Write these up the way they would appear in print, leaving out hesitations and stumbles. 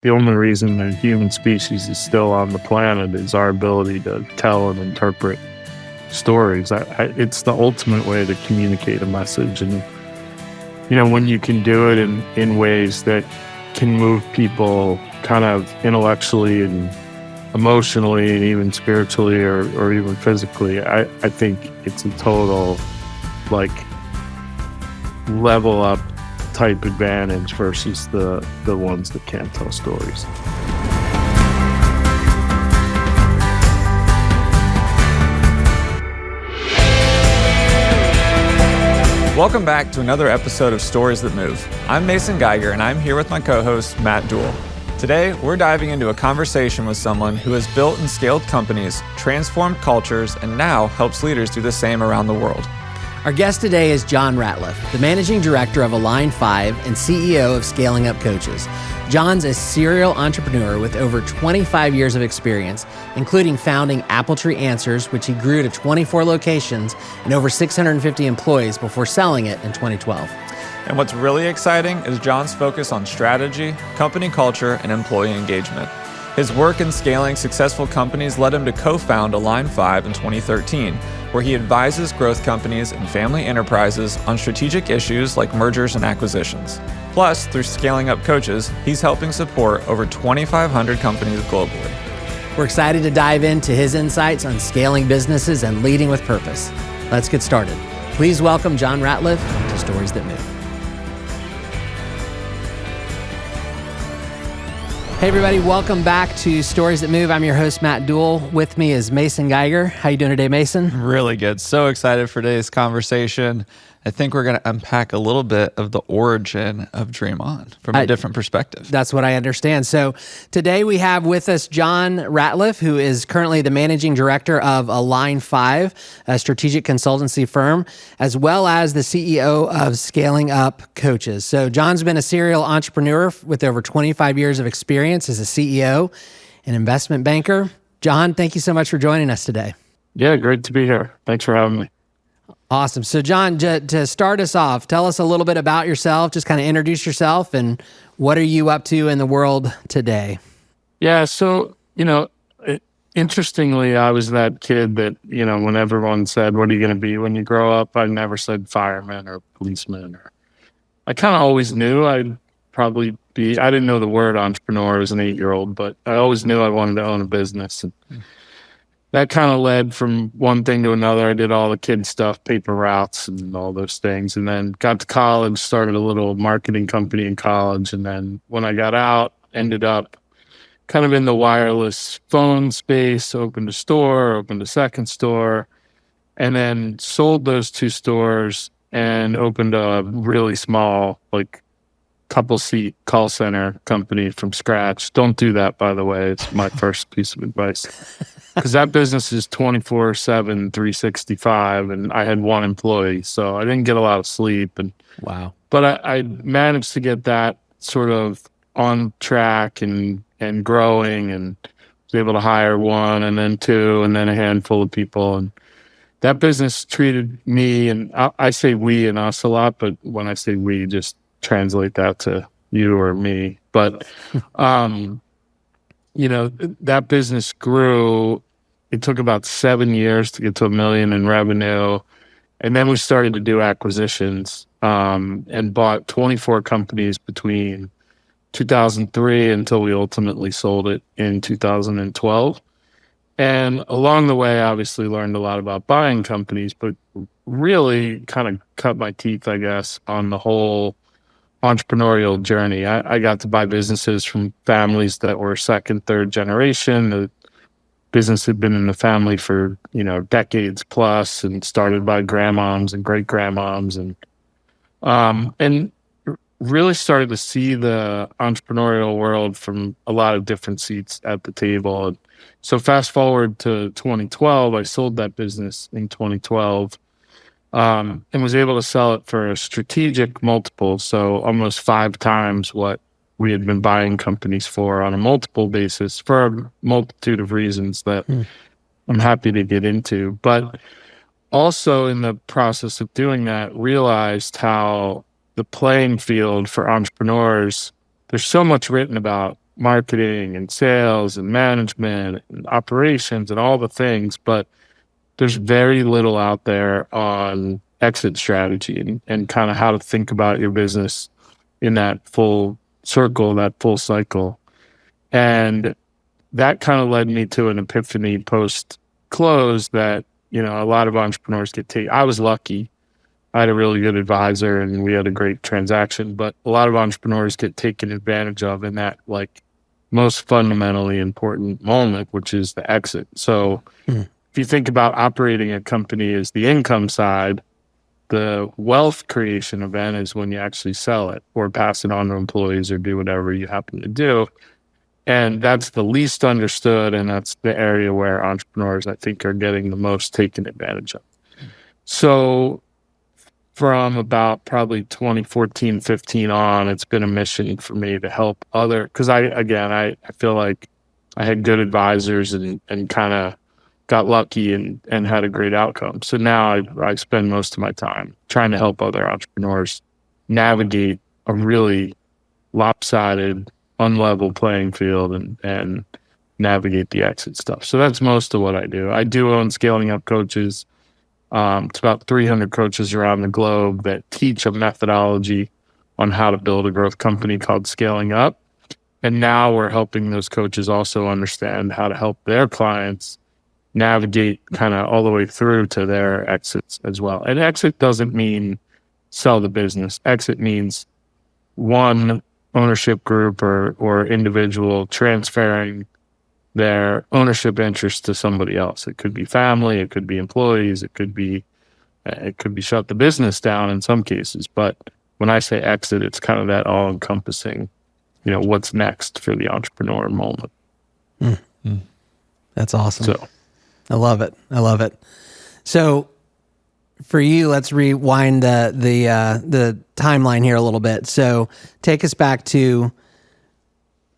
the only reason the human species is still on the planet is our ability to tell and interpret stories. It's the ultimate way to communicate a message. And, when you can do it in ways that can move people kind of intellectually and emotionally and even spiritually or even physically, I think it's a total, level up type advantage versus the ones that can't tell stories. Welcome back to another episode of Stories That Move. I'm Mason Geiger, and I'm here with my co-host, Matt Dool. Today, we're diving into a conversation with someone who has built and scaled companies, transformed cultures, and now helps leaders do the same around the world. Our guest today is John Ratliff, the managing director of Align 5 and CEO of Scaling Up Coaches. John's a serial entrepreneur with over 25 years of experience, including founding Appletree Answers, which he grew to 24 locations and over 650 employees before selling it in 2012. And what's really exciting is John's focus on strategy, company culture, and employee engagement. His work in scaling successful companies led him to co-found Align 5 in 2013, where he advises growth companies and family enterprises on strategic issues like mergers and acquisitions. Plus, through Scaling Up Coaches, he's helping support over 2,500 companies globally. We're excited to dive into his insights on scaling businesses and leading with purpose. Let's get started. Please welcome John Ratliff to Stories That Move. Hey everybody, welcome back to Stories That Move. I'm your host, Matt Dool. With me is Mason Geiger. How you doing today, Mason? Really good. So excited for today's conversation. I think we're going to unpack a little bit of the origin of DreamOn from a different perspective. That's what I understand. So today we have with us John Ratliff, who is currently the managing director of Align 5, a strategic consultancy firm, as well as the CEO of Scaling Up Coaches. So John's been a serial entrepreneur with over 25 years of experience as a CEO and investment banker. John, thank you so much for joining us today. Yeah, great to be here. Thanks for having me. Awesome. So John, to start us off, tell us a little bit about yourself, just kind of introduce yourself and what are you up to in the world today? Yeah. So, interestingly, I was that kid that, when everyone said, what are you going to be when you grow up? I never said fireman or policeman. I kind of always knew I'd probably be, I didn't know the word entrepreneur as an 8-year-old, but I always knew I wanted to own a business. And that kind of led from one thing to another. I did all the kid stuff, paper routes and all those things. And then got to college, started a little marketing company in college. And then when I got out, ended up kind of in the wireless phone space, opened a store, opened a second store, and then sold those 2 stores and opened a really small, couple seat call center company from scratch. Don't do that, by the way. It's my first piece of advice. Because that business is 24/7, 365, and I had 1 employee, so I didn't get a lot of sleep. Wow! But I managed to get that sort of on track and growing, and was able to hire 1, and then 2, and then a handful of people. And that business treated me, and I say we and us a lot, but when I say we, just translate that to you or me. But that business grew. It took about 7 years to get to $1 million in revenue. And then we started to do acquisitions and bought 24 companies between 2003 until we ultimately sold it in 2012. And along the way, obviously learned a lot about buying companies, but really kind of cut my teeth, I guess, on the whole entrepreneurial journey. I got to buy businesses from families that were second, third generation. The business had been in the family for, decades plus, and started by grandmoms and great grandmoms, and really started to see the entrepreneurial world from a lot of different seats at the table. And so fast forward to 2012, I sold that business in 2012. And was able to sell it for a strategic multiple, so almost 5 times what we had been buying companies for on a multiple basis, for a multitude of reasons that I'm happy to get into. But also in the process of doing that, realized how the playing field for entrepreneurs, there's so much written about marketing and sales and management and operations and all the things, but there's very little out there on exit strategy and kind of how to think about your business in that full circle, that full cycle. And that kind of led me to an epiphany post close that, a lot of entrepreneurs get taken. I was lucky. I had a really good advisor and we had a great transaction, but a lot of entrepreneurs get taken advantage of in that like most fundamentally important moment, which is the exit. So if you think about operating a company as the income side, the wealth creation event is when you actually sell it or pass it on to employees or do whatever you happen to do. And that's the least understood. And that's the area where entrepreneurs, I think, are getting the most taken advantage of. So from about probably 2014, 15 on, it's been a mission for me to help because I feel like I had good advisors and kind of got lucky and had a great outcome. So now I spend most of my time trying to help other entrepreneurs navigate a really lopsided, unlevel playing field and navigate the exit stuff. So that's most of what I do. I do own Scaling Up Coaches. It's about 300 coaches around the globe that teach a methodology on how to build a growth company called Scaling Up. And now we're helping those coaches also understand how to help their clients navigate kind of all the way through to their exits as well. And exit doesn't mean sell the business. Exit means one ownership group or individual transferring their ownership interest to somebody else. It could be family, it could be employees, it could be shut the business down in some cases. But when I say exit, it's kind of that all-encompassing, what's next for the entrepreneur moment. That's awesome. So I love it. So for you, let's rewind the timeline here a little bit. So take us back to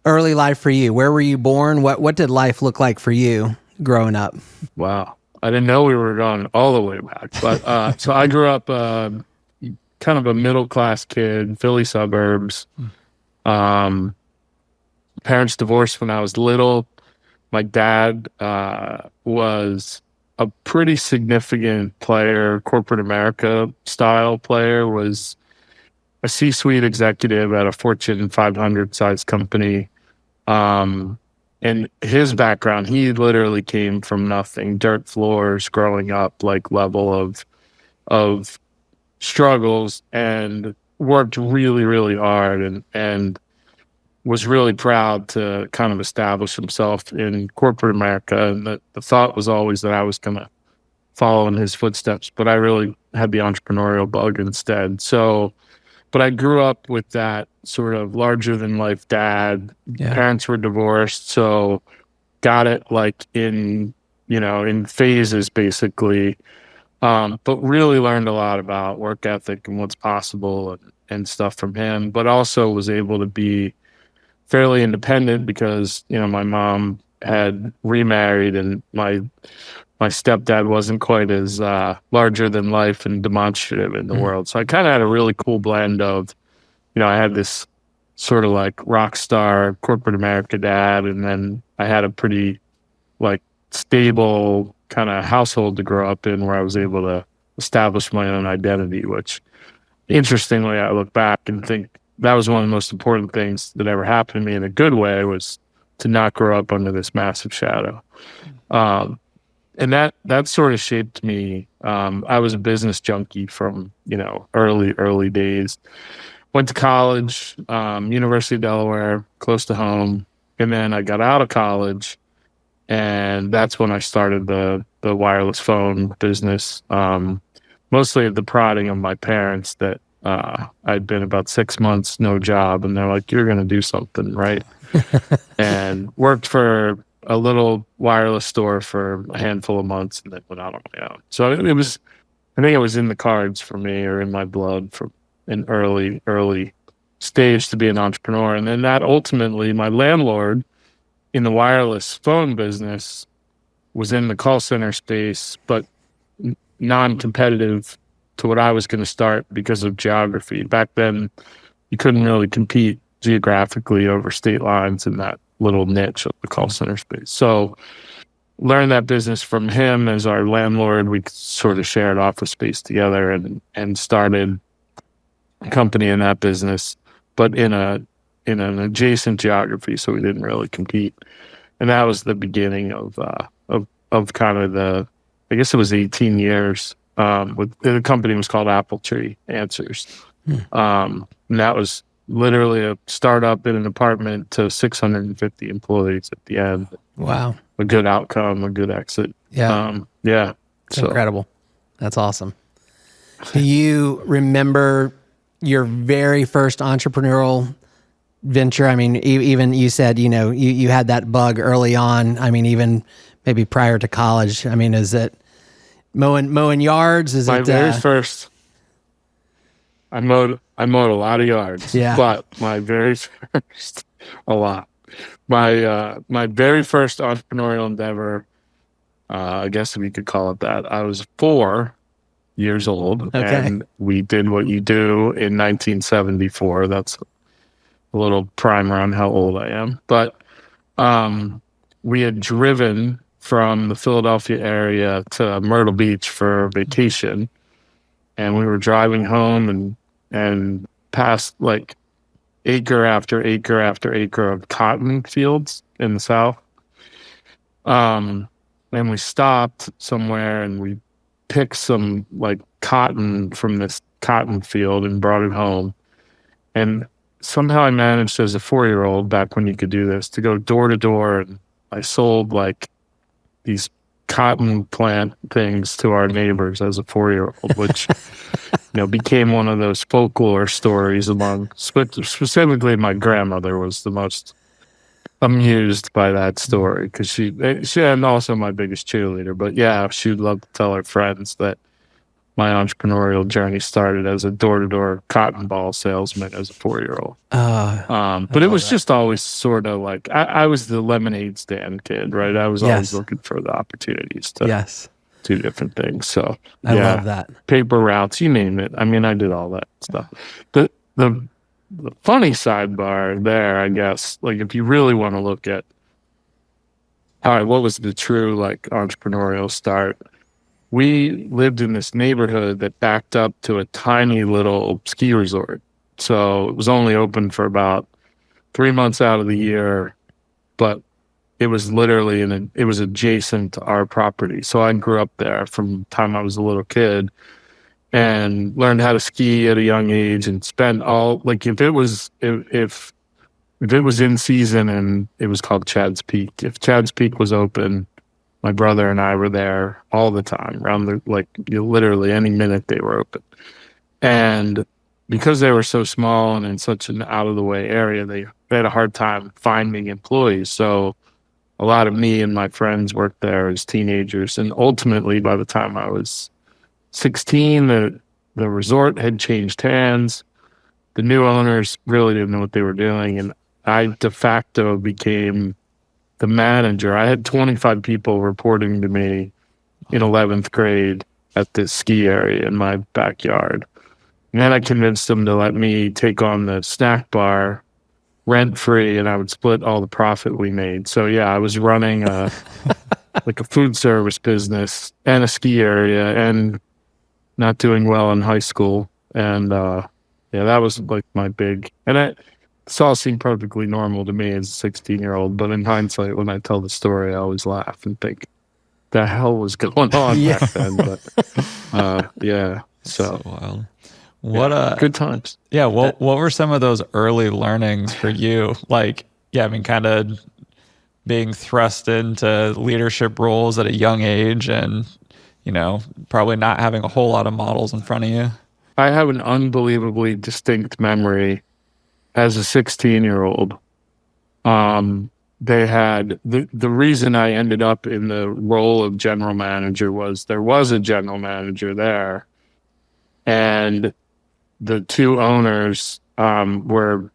early life for you. Where were you born? What did life look like for you growing up? Wow. I didn't know we were going all the way back. But so I grew up kind of a middle-class kid, Philly suburbs. Parents divorced when I was little. My dad was a pretty significant player, corporate America style player, was a C-suite executive at a Fortune 500 size company. And his background, he literally came from nothing, dirt floors growing up, like level of struggles, and worked really, really hard and was really proud to kind of establish himself in corporate America. And the thought was always that I was going to follow in his footsteps, but I really had the entrepreneurial bug instead. So, but I grew up with that sort of larger than life dad. Yeah. Parents were divorced, so got it like in phases basically. But really learned a lot about work ethic and what's possible and stuff from him, but also was able to be fairly independent because, my mom had remarried and my stepdad wasn't quite as larger than life and demonstrative in the world. So I kind of had a really cool blend of, I had this sort of like rock star corporate America dad, and then I had a pretty like stable kind of household to grow up in where I was able to establish my own identity, which interestingly, I look back and think that was one of the most important things that ever happened to me in a good way, was to not grow up under this massive shadow. And that sort of shaped me. I was a business junkie from, early days. Went to college, University of Delaware, close to home. And then I got out of college, and that's when I started the wireless phone business, mostly at the prodding of my parents that I'd been about 6 months, no job. And they're like, you're going to do something, right? And worked for a little wireless store for a handful of months and then went out on my own. So I think it was in the cards for me, or in my blood from an early stage to be an entrepreneur. And then that ultimately, my landlord in the wireless phone business was in the call center space, but non-competitive to what I was going to start because of geography. Back then, you couldn't really compete geographically over state lines in that little niche of the call center space. So learned that business from him as our landlord. We sort of shared office space together and started a company in that business, but in an adjacent geography, so we didn't really compete. And that was the beginning of kind of I guess it was 18 years. The company was called Apple Tree Answers. And that was literally a startup in an apartment to 650 employees at the end. Wow. A good outcome, a good exit. Yeah. Yeah. It's incredible. That's awesome. Do you remember your very first entrepreneurial venture? I mean, even you said, you had that bug early on. I mean, even maybe prior to college. I mean, is it mowing yards? Is my it very first? I mowed a lot of yards. Yeah. But my very first, a lot. My very first entrepreneurial endeavor, I guess if you could call it that, I was 4 years old, and we did what you do in 1974. That's a little primer on how old I am. But we had driven from the Philadelphia area to Myrtle Beach for vacation, and we were driving home and past like acre after acre after acre of cotton fields in the South. And we stopped somewhere and we picked some like cotton from this cotton field and brought it home. And somehow I managed as a 4-year-old, back when you could do this, to go door to door, and I sold like these cotton plant things to our neighbors as a 4-year-old, which became one of those folklore stories among, specifically my grandmother was the most amused by that story, because she and also my biggest cheerleader. But yeah, she'd love to tell her friends that my entrepreneurial journey started as a door-to-door cotton ball salesman as a 4-year-old. But it was just always sort of like, I was the lemonade stand kid, right? I was always looking for the opportunities to do different things. So I love that. Paper routes, you name it. I mean, I did all that stuff. The funny sidebar there, I guess, like if you really want to look at, all right, what was the true like entrepreneurial start? We lived in this neighborhood that backed up to a tiny little ski resort. So it was only open for about 3 months out of the year, but it was literally it was adjacent to our property. So I grew up there from the time I was a little kid and learned how to ski at a young age, and spent all, like, if it was in season, and it was called Chad's Peak. If Chad's Peak was open, my brother and I were there all the time, literally any minute they were open. And because they were so small and in such an out-of-the-way area, they had a hard time finding employees. So a lot of me and my friends worked there as teenagers. And ultimately, by the time I was 16, the resort had changed hands. The new owners really didn't know what they were doing. And I de facto became the manager. I had 25 people reporting to me in 11th grade at this ski area in my backyard. And then I convinced them to let me take on the snack bar rent-free, and I would split all the profit we made. So yeah, I was running like a food service business and a ski area, and not doing well in high school. And that was like my big, and this all seemed perfectly normal to me as a 16-year-old, but in hindsight, when I tell the story, I always laugh and think, the hell was going on back then? But so wild. What good times. Yeah, what were some of those early learnings for you? Like, I mean, kind of being thrust into leadership roles at a young age, and probably not having a whole lot of models in front of you. I have an unbelievably distinct memory as a 16-year-old. They had the reason I ended up in the role of general manager was there was a general manager there, and the two owners were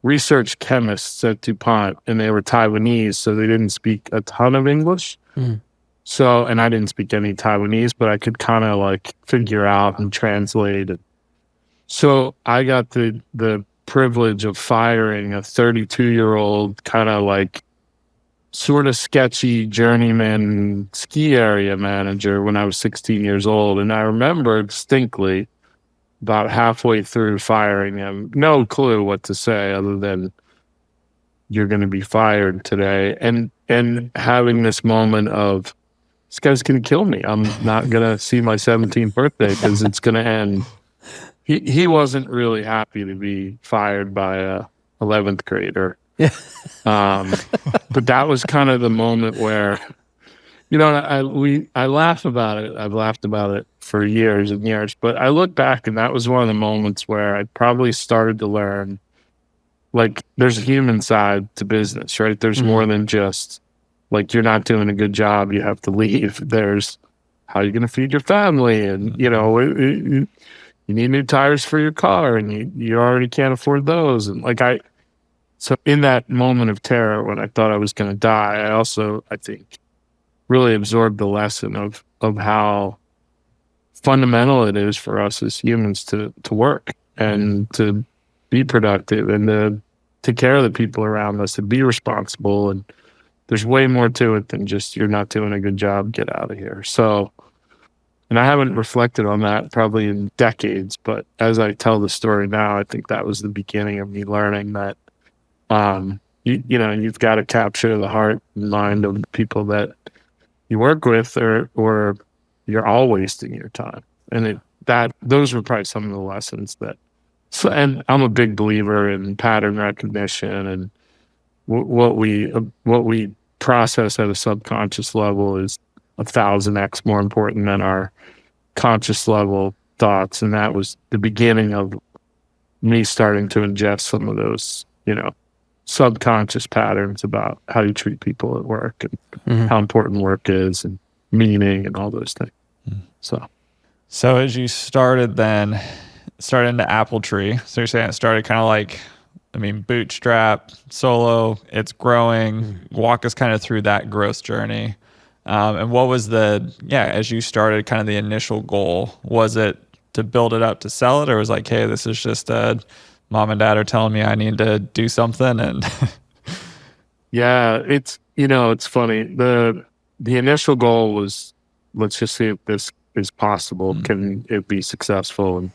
research chemists at DuPont, and they were Taiwanese, so they didn't speak a ton of English. So, and I didn't speak any Taiwanese, but I could kind of like figure out and translate it. So I got the privilege of firing a 32-year-old kind of like sort of sketchy journeyman ski area manager when I was 16 years old. And I remember distinctly about halfway through firing him, no clue what to say other than you're going to be fired today. And having this moment of, this guy's going to kill me. I'm not going to see my 17th birthday because it's going to end. He wasn't really happy to be fired by a 11th grader. Yeah. But that was kind of the moment where, you know, I laugh about it. I've laughed about it for years and years, but I look back and that was one of the moments where I probably started to learn, like, there's a human side to business, right? There's more than just like, you're not doing a good job, you have to leave. There's how you're going to feed your family, and you know, you need new tires for your car, and you already can't afford those. And like, so in that moment of terror when I thought I was going to die, I also, I think, really absorbed the lesson of how fundamental it is for us as humans to work and to be productive and to take care of the people around us, to be responsible. And there's way more to it than just, you're not doing a good job, get out of here. So, and I haven't reflected on that probably in decades, but as I tell the story now, I think that was the beginning of me learning that, you know, you've got to capture the heart and mind of the people that you work with, or you're all wasting your time. And those were probably some of the lessons that, and I'm a big believer in pattern recognition, and what we process at a subconscious level is 1,000x more important than our conscious level thoughts. And that was the beginning of me starting to ingest some of those, you know, subconscious patterns about how you treat people at work and how important work is and meaning and all those things. So as you started into Apple Tree, so you're saying it started kind of like, I mean, bootstrap, solo, it's growing. Walk us kind of through that growth journey. And what was as you started, kind of the initial goal? Was it to build it up to sell it, or was like, hey, this is just mom and dad are telling me I need to do something? And yeah, it's funny. The initial goal was, let's just see if this is possible. Can it be successful?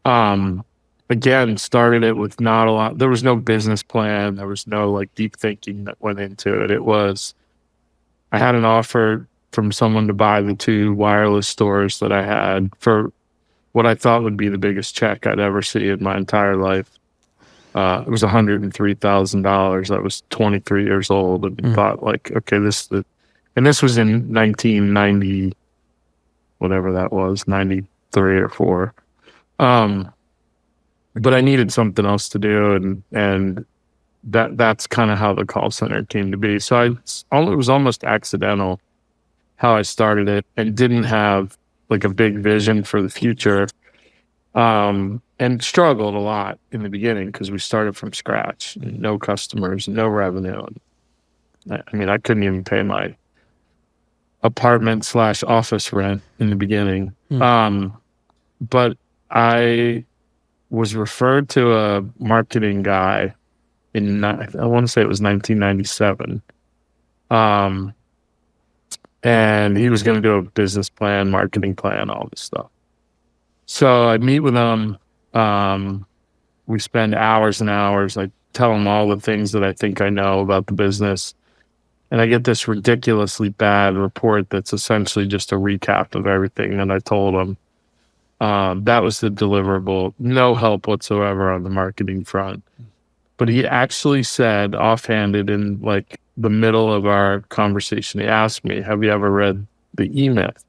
And again, started it with not a lot. There was no business plan. There was no like deep thinking that went into it. It was, I had an offer from someone to buy the 2 wireless stores that I had for what I thought would be the biggest check I'd ever see in my entire life. It was $103,000. I was 23 years old and thought like, okay, and this was in 1990, whatever that was, 93 or 4. But I needed something else to do, and that's kind of how the call center came to be. So it was almost accidental how I started it, and didn't have like a big vision for the future, and struggled a lot in the beginning because we started from scratch, no customers, no revenue. I mean, I couldn't even pay my apartment/office rent in the beginning. But I was referred to a marketing guy I want to say it was 1997. And he was going to do a business plan, marketing plan, all this stuff. So I meet with him. We spend hours and hours. I tell him all the things that I think I know about the business. And I get this ridiculously bad report that's essentially just a recap of everything that I told him. That was the deliverable. No help whatsoever on the marketing front. But he actually said, offhanded, in like the middle of our conversation, he asked me, have you ever read The E-Myth?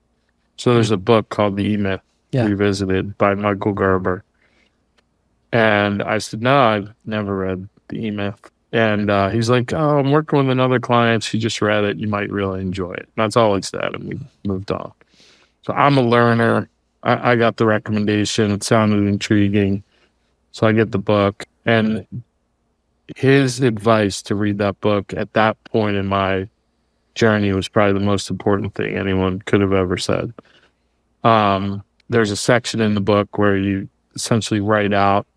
So there's a book called The E-Myth Revisited by Michael Gerber. And I said, no, I've never read The E-Myth. And he's like, oh, I'm working with another client. She just read it. You might really enjoy it. That's all he said. And we moved on. So I'm a learner. I got the recommendation. It sounded intriguing. So I get the book. And his advice to read that book at that point in my journey was probably the most important thing anyone could have ever said. There's a section in the book where you essentially write out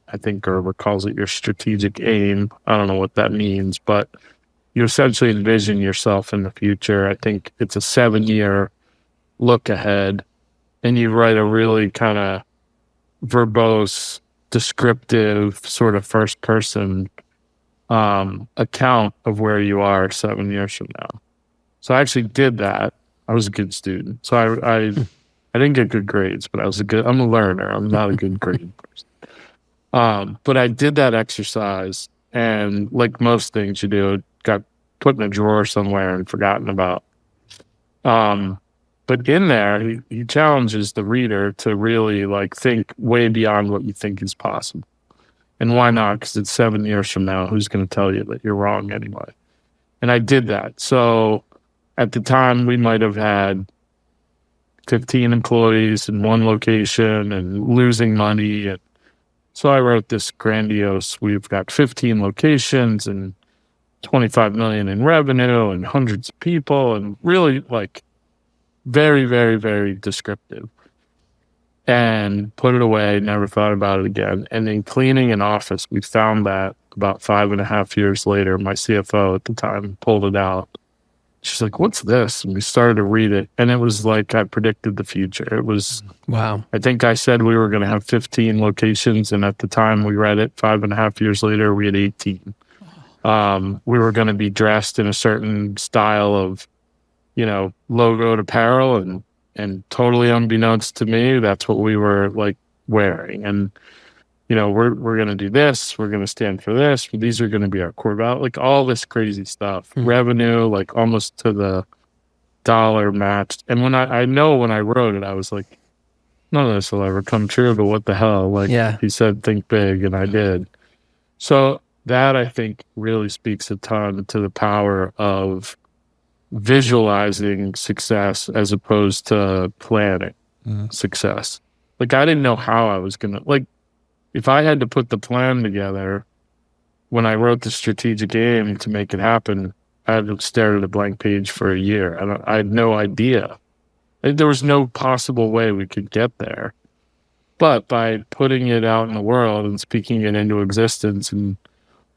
I think Gerber calls it your strategic aim. I don't know what that means, but you essentially envision yourself in the future. I think it's a 7-year look ahead, and you write a really kind of verbose, descriptive, sort of first person account of where you are 7 years from now. So I actually did that. I was a good student. So I didn't get good grades, but I'm a learner. I'm not a good grade person. But I did that exercise, and like most things you do, it got put in a drawer somewhere and forgotten about. But in there, he challenges the reader to really like think way beyond what you think is possible. And why not? Because it's 7 years from now. Who's going to tell you that you're wrong anyway? And I did that. So at the time, we might have had 15 employees in one location and losing money. And so I wrote this grandiose, we've got 15 locations and 25 million in revenue and hundreds of people, and really like very, very, very descriptive. And put it away, never thought about it again. And then cleaning an office, we found that about 5.5 years later, my CFO at the time pulled it out. She's like, "What's this?" And we started to read it. And it was like I predicted the future. It was, Wow. I think I said we were going to have 15 locations. And at the time we read it, 5.5 years later, we had 18. We were going to be dressed in a certain style of, logoed apparel, and totally unbeknownst to me, that's what we were like wearing. And, we're going to do this, we're going to stand for this, these are going to be our core values, like all this crazy stuff, revenue, like almost to the dollar matched. And when I know when I wrote it, I was like, none of this will ever come true, but what the hell? Like he said, think big, and I did. So that I think really speaks a ton to the power of visualizing success as opposed to planning success. Like I didn't know how I was gonna, like if I had to put the plan together when I wrote the strategic aim to make it happen, I had to stare at a blank page for a year. I had no idea. There was no possible way we could get there. But by putting it out in the world and speaking it into existence and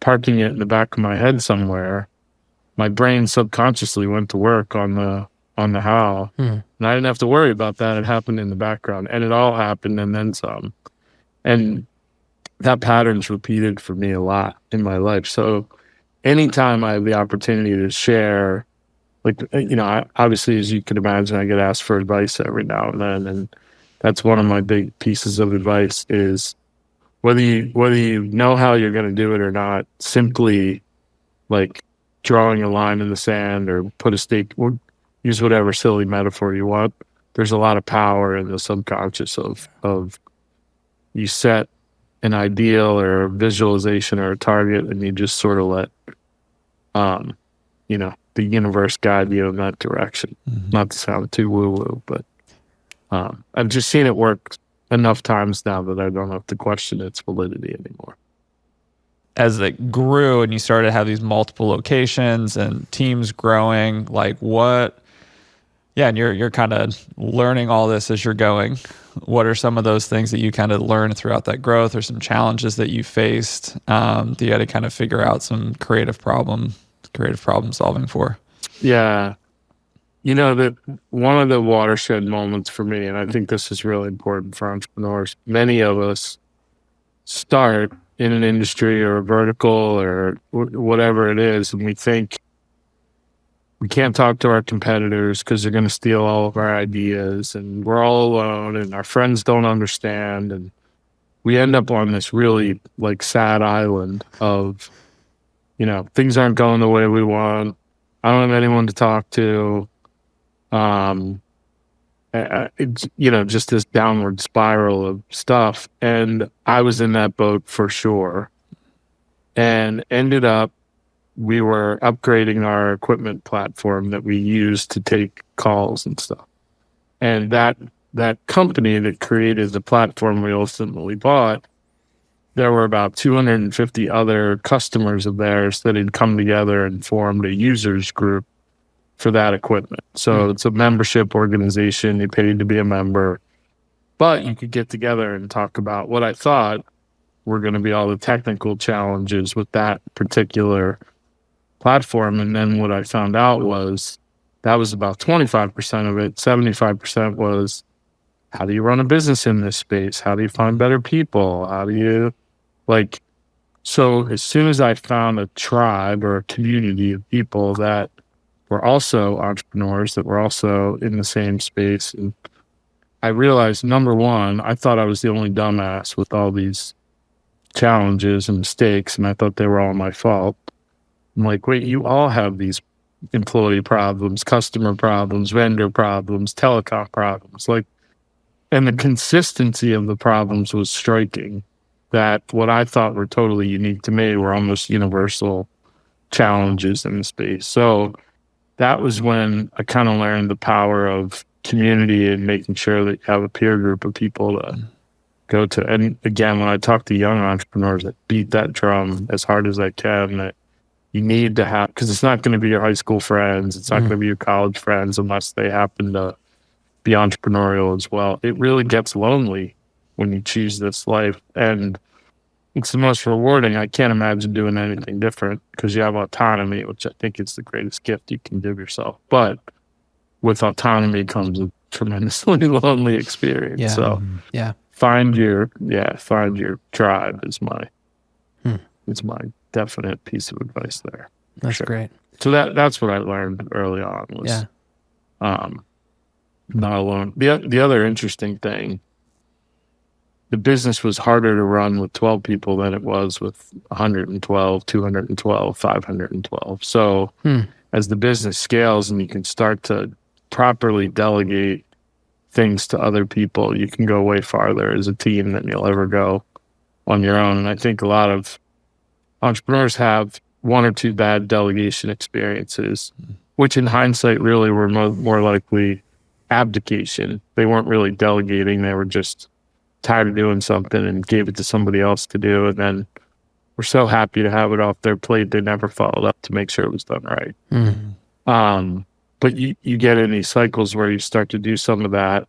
parking it in the back of my head somewhere, my brain subconsciously went to work on the how. And I didn't have to worry about that. It happened in the background, and it all happened and then some. And that pattern's repeated for me a lot in my life. So anytime I have the opportunity to share, like, obviously, as you can imagine, I get asked for advice every now and then. And that's one of my big pieces of advice is whether you know how you're going to do it or not, simply like drawing a line in the sand or put a stake, or use whatever silly metaphor you want. There's a lot of power in the subconscious of you set an ideal or a visualization or a target, and you just sort of let, the universe guide you in that direction. Not to sound too woo-woo, but I've just seen it work enough times now that I don't have to question its validity anymore. As it grew and you started to have these multiple locations and teams growing, like and you're kind of learning all this as you're going. What are some of those things that you kind of learned throughout that growth, or some challenges that you faced that you had to kind of figure out some creative problem solving for? Yeah. That one of the watershed moments for me, and I think this is really important for entrepreneurs, many of us start in an industry or a vertical or whatever it is, and we think we can't talk to our competitors because they're going to steal all of our ideas, and we're all alone, and our friends don't understand, and we end up on this really like sad island of, things aren't going the way we want. I don't have anyone to talk to. It's, just this downward spiral of stuff. And I was in that boat for sure, and ended up, we were upgrading our equipment platform that we use to take calls and stuff. And that company that created the platform we ultimately bought, there were about 250 other customers of theirs that had come together and formed a users group for that equipment. So it's a membership organization. You paid to be a member, but you could get together and talk about what I thought were going to be all the technical challenges with that particular platform. And then what I found out was that was about 25% of it. 75% was, how do you run a business in this space? How do you find better people? How do you like, so as soon as I found a tribe or a community of people that were also entrepreneurs, that were also in the same space, and I realized, number one, I thought I was the only dumbass with all these challenges and mistakes, and I thought they were all my fault. I'm like, wait, you all have these employee problems, customer problems, vendor problems, telecom problems. Like, and the consistency of the problems was striking, that what I thought were totally unique to me were almost universal challenges in the space. So that was when I kind of learned the power of community and making sure that you have a peer group of people to go to. And again, when I talk to young entrepreneurs, that beat that drum as hard as I can, that you need to have, because it's not going to be your high school friends, it's not going to be your college friends unless they happen to be entrepreneurial as well. It really gets lonely when you choose this life, and it's the most rewarding. I can't imagine doing anything different because you have autonomy, which I think is the greatest gift you can give yourself. But with autonomy comes a tremendously lonely experience. Yeah. So Yeah. find your tribe is my definite piece of advice there. That's great. So that's what I learned early on was not alone. The other interesting thing, the business was harder to run with 12 people than it was with 112, 212, 512. So as the business scales and you can start to properly delegate things to other people, you can go way farther as a team than you'll ever go on your own. And I think a lot of entrepreneurs have one or two bad delegation experiences, which in hindsight really were more likely abdication. They weren't really delegating. They were just tired of doing something and gave it to somebody else to do. And then we're so happy to have it off their plate, they never followed up to make sure it was done right. But you get in these cycles where you start to do some of that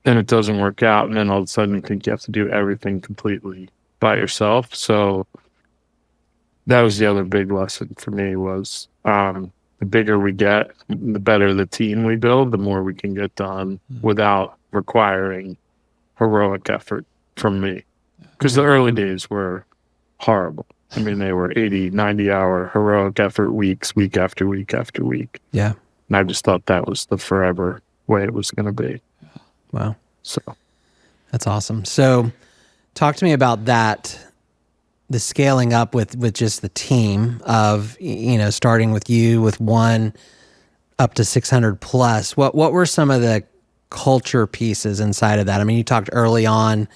and it doesn't work out. And then all of a sudden you think you have to do everything completely by yourself. So that was the other big lesson for me was the bigger we get, the better the team we build, the more we can get done without requiring heroic effort from me. Because the early days were horrible. I mean, they were 80, 90-hour heroic effort weeks, week after week after week. Yeah. And I just thought that was the forever way it was going to be. Wow. So that's awesome. So talk to me about that, the scaling up with just the team of, starting with you with one up to 600 plus. What were some of the culture pieces inside of that? I mean, you talked early on,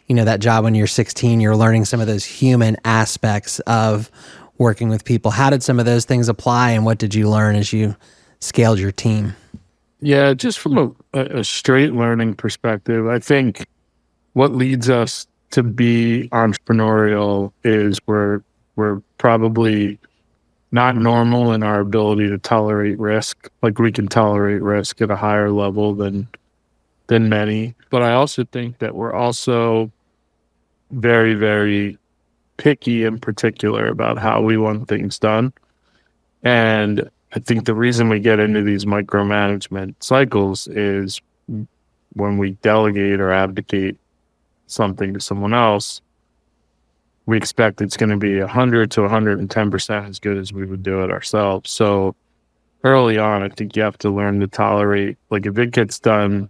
that job when you're 16, you're learning some of those human aspects of working with people. How did some of those things apply, and what did you learn as you scaled your team? Yeah, just from a straight learning perspective, I think what leads us to be entrepreneurial is we're probably not normal in our ability to tolerate risk. Like, we can tolerate risk at a higher level than many. But I also think that we're also very, very picky and particular about how we want things done. And I think the reason we get into these micromanagement cycles is when we delegate or abdicate something to someone else, we expect it's going to be 100 to 110% as good as we would do it ourselves. So early on, I think you have to learn to tolerate, like, if it gets done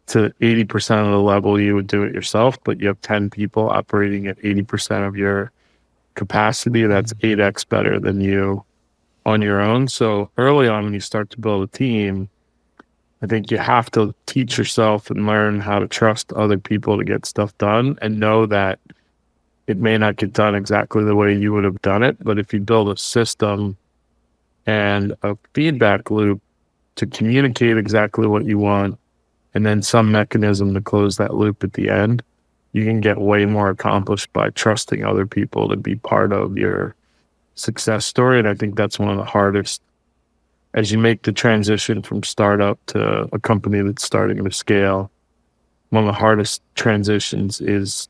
to 80% of the level, you would do it yourself, but you have 10 people operating at 80% of your capacity, that's 8x better than you on your own. So early on, when you start to build a team, I think you have to teach yourself and learn how to trust other people to get stuff done, and know that it may not get done exactly the way you would have done it. But if you build a system and a feedback loop to communicate exactly what you want, and then some mechanism to close that loop at the end, you can get way more accomplished by trusting other people to be part of your success story. And I think that's one of the hardest, as you make the transition from startup to a company that's starting to scale, one of the hardest transitions is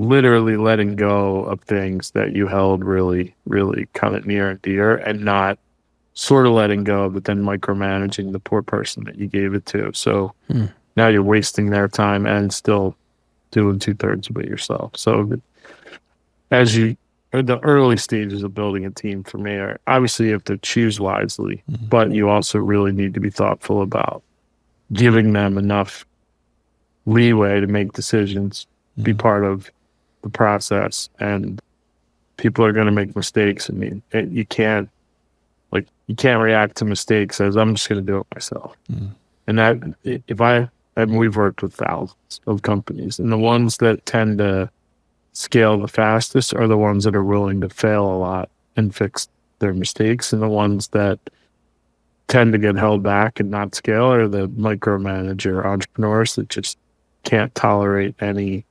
literally letting go of things that you held really, really kind of near and dear, and not sort of letting go, but then micromanaging the poor person that you gave it to. So now you're wasting their time and still doing 2/3 of it yourself. So the early stages of building a team for me are obviously you have to choose wisely, but you also really need to be thoughtful about giving them enough leeway to make decisions, be part of the process, and people are going to make mistakes. I mean, you can't react to mistakes as I'm just going to do it myself. And and we've worked with thousands of companies, and the ones that tend to scale the fastest are the ones that are willing to fail a lot and fix their mistakes, and the ones that tend to get held back and not scale are the micromanager entrepreneurs that just can't tolerate any,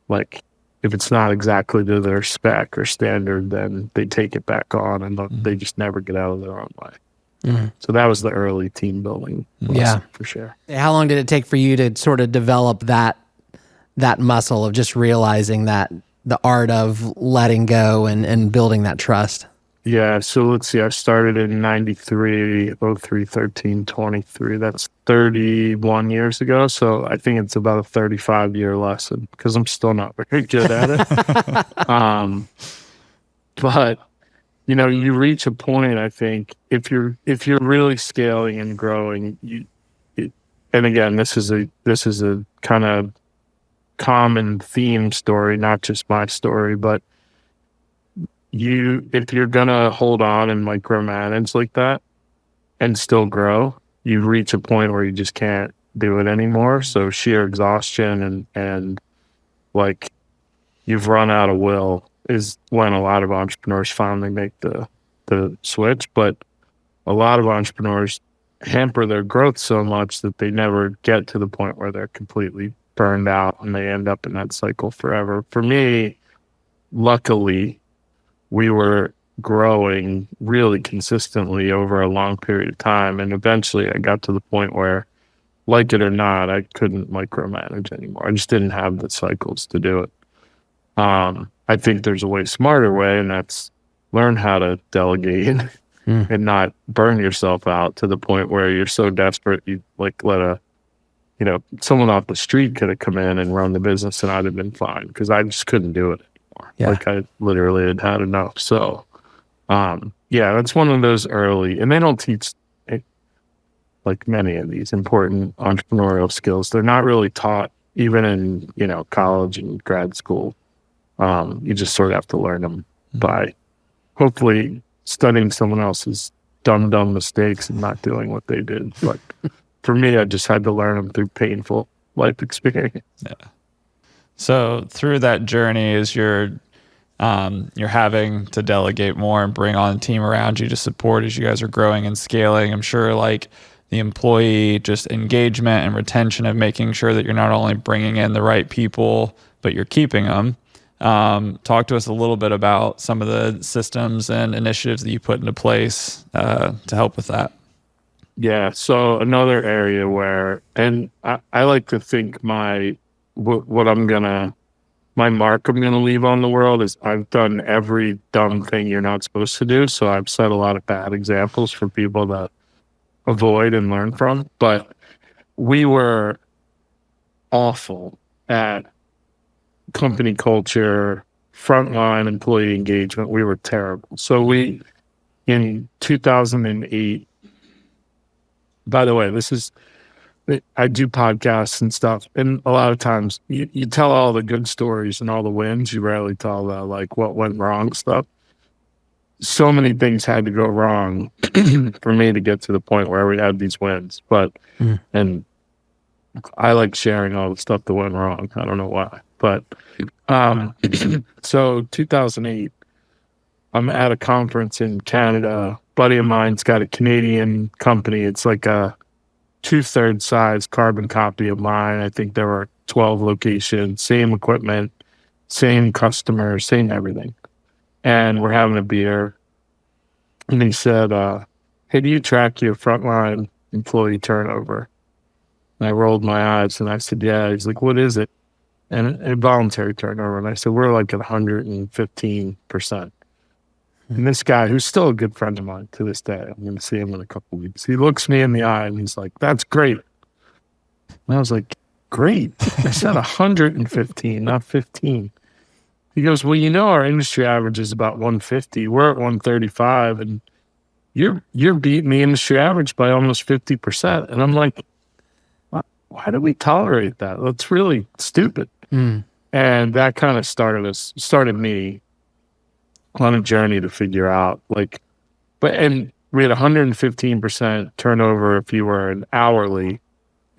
like, if it's not exactly to their spec or standard, then they take it back on, and they just never get out of their own way. So that was the early team building lesson, for sure. How long did it take for you to sort of develop that muscle of just realizing that the art of letting go and building that trust? Yeah, so let's see. I started in 93, 03, 13, 23. That's 31 years ago. So I think it's about a 35-year lesson because I'm still not very good at it. But you reach a point, I think, if you're really scaling and growing, and again, this is a kind of common theme story, not just my story, but if you're gonna hold on and micromanage like that and still grow, you reach a point where you just can't do it anymore. So sheer exhaustion and like you've run out of will is when a lot of entrepreneurs finally make the switch. But a lot of entrepreneurs hamper their growth so much that they never get to the point where they're completely burned out and they end up in that cycle forever. For me, luckily, we were growing really consistently over a long period of time. And eventually I got to the point where, like it or not, I couldn't micromanage anymore. I just didn't have the cycles to do it. I think there's a way smarter way, and that's learn how to delegate and not burn yourself out to the point where you're so desperate you like let someone off the street could have come in and run the business and I'd have been fine because I just couldn't do it anymore. Yeah. Like I literally had enough. So, that's one of those early, and they don't teach like many of these important entrepreneurial skills. They're not really taught even in, college and grad school. You just sort of have to learn them by hopefully studying someone else's dumb mistakes and not doing what they did. But for me, I just had to learn them through painful life experience. Yeah. So through that journey, as you're having to delegate more and bring on a team around you to support as you guys are growing and scaling, I'm sure like the employee just engagement and retention of making sure that you're not only bringing in the right people, but you're keeping them. Talk to us a little bit about some of the systems and initiatives that you put into place to help with that. Yeah. So another area where, and I like to think my mark I'm gonna leave on the world is I've done every dumb thing you're not supposed to do. So I've set a lot of bad examples for people to avoid and learn from. But we were awful at company culture, frontline employee engagement. We were terrible. So in 2008, by the way, I do podcasts and stuff, and a lot of times you tell all the good stories and all the wins. You rarely tell the like what went wrong stuff. So many things had to go wrong for me to get to the point where we had these wins. And I like sharing all the stuff that went wrong. I don't know why, but so 2008, I'm at a conference in Canada. Buddy of mine's got a Canadian company. It's like a 2/3 size carbon copy of mine. I think there were 12 locations, same equipment, same customers, same everything. And we're having a beer. And he said, hey, do you track your frontline employee turnover? And I rolled my eyes and I said, yeah. He's like, what is it? and involuntary turnover. And I said, we're like at 115%. And this guy, who's still a good friend of mine to this day, I'm going to see him in a couple of weeks. He looks me in the eye and he's like, that's great. And I was like, great. I said 115, not 15. He goes, well, you know, our industry average is about 150. We're at 135, and you're beating the industry average by almost 50%. And I'm like, why do we tolerate that? That's really stupid. And that kind of started me on a journey to figure out, like, and we had 115% turnover if you were an hourly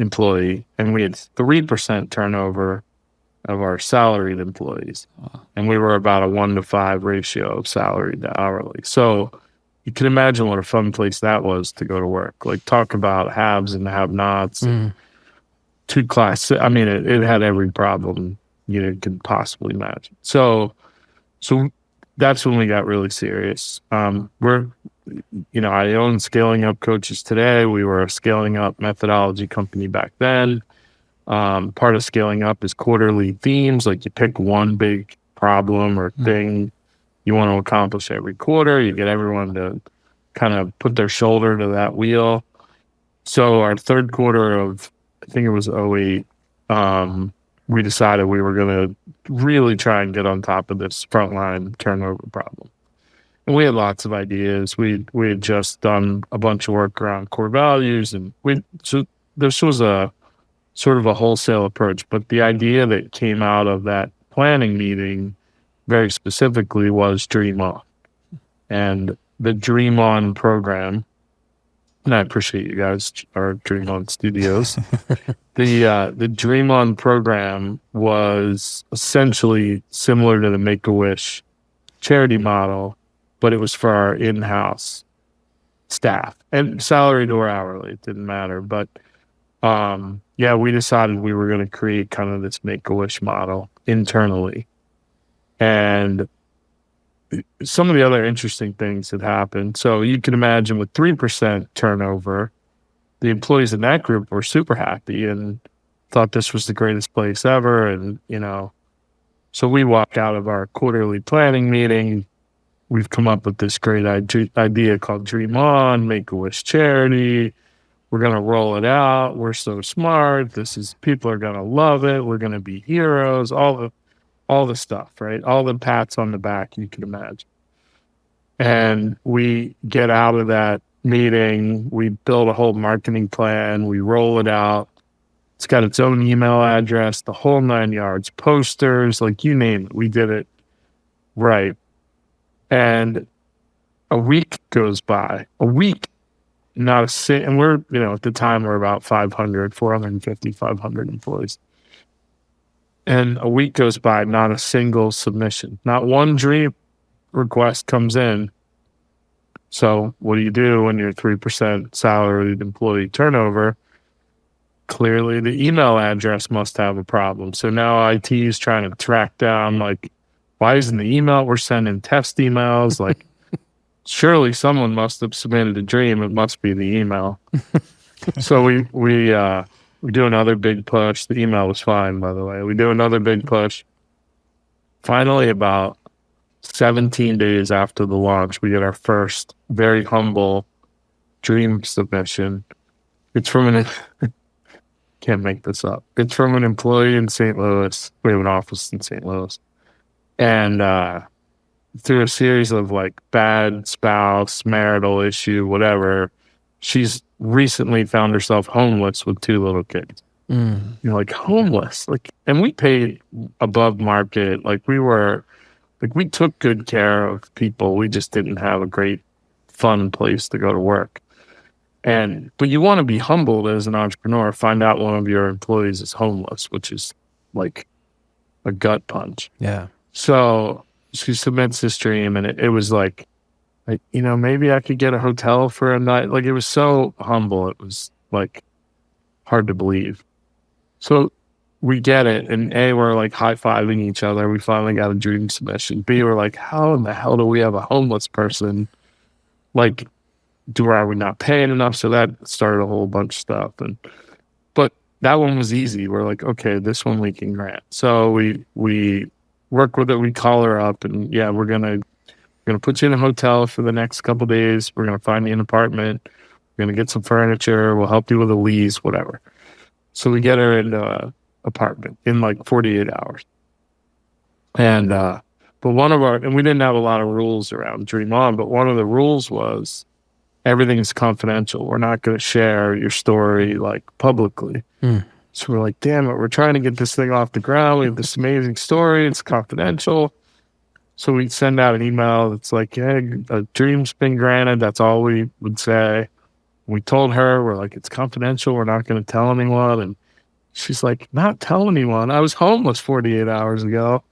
employee, and we had 3% turnover of our salaried employees. And we were about a 1-to-5 ratio of salaried to hourly. So you can imagine what a fun place that was to go to work. Like, talk about haves and have-nots. Two class. I mean, it had every problem you could possibly imagine. So that's when we got really serious. I own Scaling Up Coaches today. We were a scaling up methodology company back then. Part of Scaling Up is quarterly themes. Like, you pick one big problem or thing you want to accomplish every quarter. You get everyone to kind of put their shoulder to that wheel. So our third quarter of, I think it was 2008, we decided we were going to really try and get on top of this frontline turnover problem. And we had lots of ideas. We had just done a bunch of work around core values, and so this was a sort of a wholesale approach. But the idea that came out of that planning meeting very specifically was DreamOn. And the DreamOn program, and I appreciate you guys are DreamOn Studios. The DreamOn program was essentially similar to the Make-A-Wish charity model, but it was for our in-house staff, and salaried or hourly, it didn't matter. But we decided we were going to create kind of this Make-A-Wish model internally. And some of the other interesting things that happened. So you can imagine, with 3% turnover, the employees in that group were super happy and thought this was the greatest place ever. And, so we walk out of our quarterly planning meeting. We've come up with this great idea called DreamOn, Make-A-Wish charity. We're going to roll it out. We're so smart. People are going to love it. We're going to be heroes, all the stuff, right? All the pats on the back you can imagine. And we get out of that meeting. We build a whole marketing plan. We roll it out. It's got its own email address, the whole 9 yards, posters, like you name it. We did it right. And a week goes by. And we're, at the time we're about 450, 500 employees. And a week goes by, not a single submission, not one dream request comes in. So what do you do when you're 3% salaried employee turnover? Clearly the email address must have a problem. So now IT is trying to track down, like, why isn't the email? We're sending test emails. Like, surely someone must have submitted a dream. It must be the email. So we do another big push. The email was fine, by the way. We do another big push. Finally, about 17 days after the launch, we get our first very humble dream submission. It's from can't make this up. It's from an employee in St. Louis. We have an office in St. Louis. And through a series of, like, bad spouse, marital issue, whatever, she's recently found herself homeless with 2 little kids. Like, homeless. Like, and we paid above market. Like, we took good care of people. We just didn't have a great, fun place to go to work. But you want to be humbled as an entrepreneur, find out one of your employees is homeless, which is like a gut punch. Yeah. So she submits this dream, and it was like, maybe I could get a hotel for a night. Like, it was so humble. It was, like, hard to believe. So we get it, and A, we're, like, high-fiving each other. We finally got a dream submission. B, we're like, how in the hell do we have a homeless person? Like, are we not paying enough? So that started a whole bunch of stuff. But that one was easy. We're like, okay, this one we can grant. So we work with it. We call her up, and yeah, we're gonna put you in a hotel for the next couple of days. We're gonna find you an apartment. We're gonna get some furniture. We'll help you with a lease, whatever. So we get her into an apartment in like 48 hours. And but and we didn't have a lot of rules around DreamOn, but one of the rules was everything is confidential. We're not going to share your story like publicly. So we're like, damn it, we're trying to get this thing off the ground. We have this amazing story. It's confidential. So we send out an email that's like, yeah, a dream's been granted. That's all we would say. We told her, we're like, it's confidential. We're not going to tell anyone. And she's like, not tell anyone. I was homeless 48 hours ago.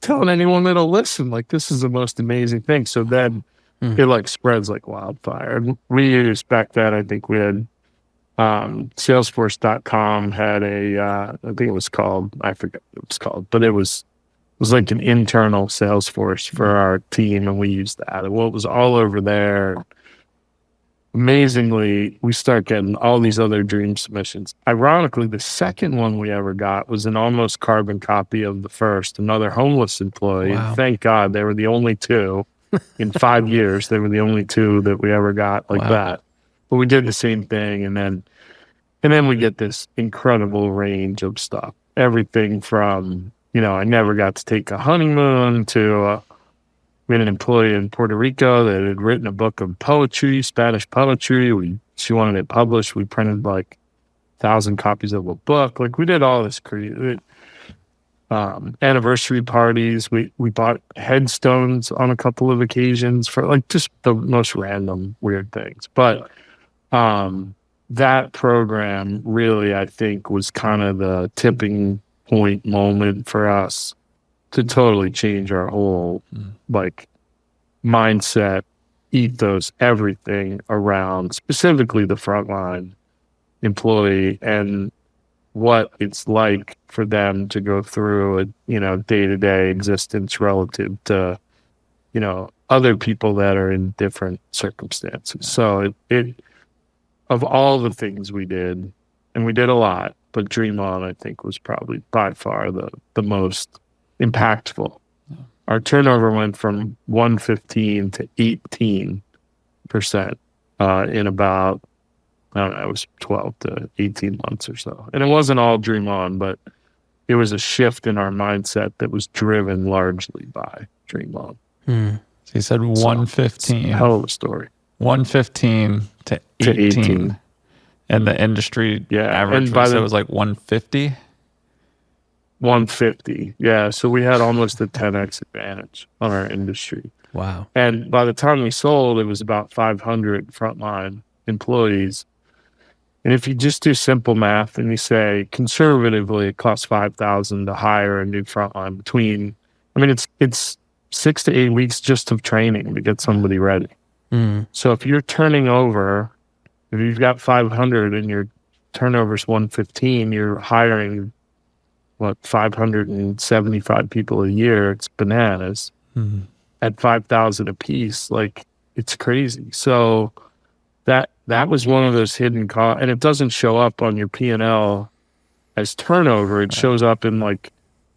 Telling anyone that'll listen. Like, this is the most amazing thing. So then it like spreads like wildfire. And we used back then, I think we had Salesforce.com had I think it was called, I forget what it was called, but it was like an internal Salesforce for our team, and we used that. And it was all over there. Amazingly, we start getting all these other dream submissions. Ironically, the second one we ever got was an almost carbon copy of the first, another homeless employee. Wow. And thank God they were the only two in 5 years. They were the only two that we ever got like that. But we did the same thing, and then we get this incredible range of stuff. Everything from, I never got to take a honeymoon to we had an employee in Puerto Rico that had written a book of poetry, Spanish poetry. She wanted it published. We printed like 1,000 copies of a book. Like, we did all this creative anniversary parties. We bought headstones on a couple of occasions for like just the most random weird things. But that program really, I think, was kind of the tipping point moment for us to totally change our whole like mindset, ethos, everything around specifically the frontline employee and what it's like for them to go through a day-to-day existence relative to other people that are in different circumstances. So it of all the things we did, and we did a lot, but DreamOn, I think, was probably by far the most impactful. Our turnover went from 115 to 18% in about, I don't know, it was 12 to 18 months or so. And it wasn't all DreamOn, but it was a shift in our mindset that was driven largely by DreamOn. So you said 115. Hell of a story. 115 to 18. And the industry average was like 150? 150. Yeah. So we had almost a 10x advantage on our industry. Wow. And by the time we sold, it was about 500 frontline employees. And if you just do simple math and you say conservatively it costs $5,000 to hire a new frontline it's 6 to 8 weeks just of training to get somebody ready. So if you're turning over, if you've got 500 and your turnover's 115, you're hiring 575 people a year. It's bananas. At 5,000 a piece. Like, it's crazy. So that was one of those hidden costs, and it doesn't show up on your P&L as turnover. It shows up in like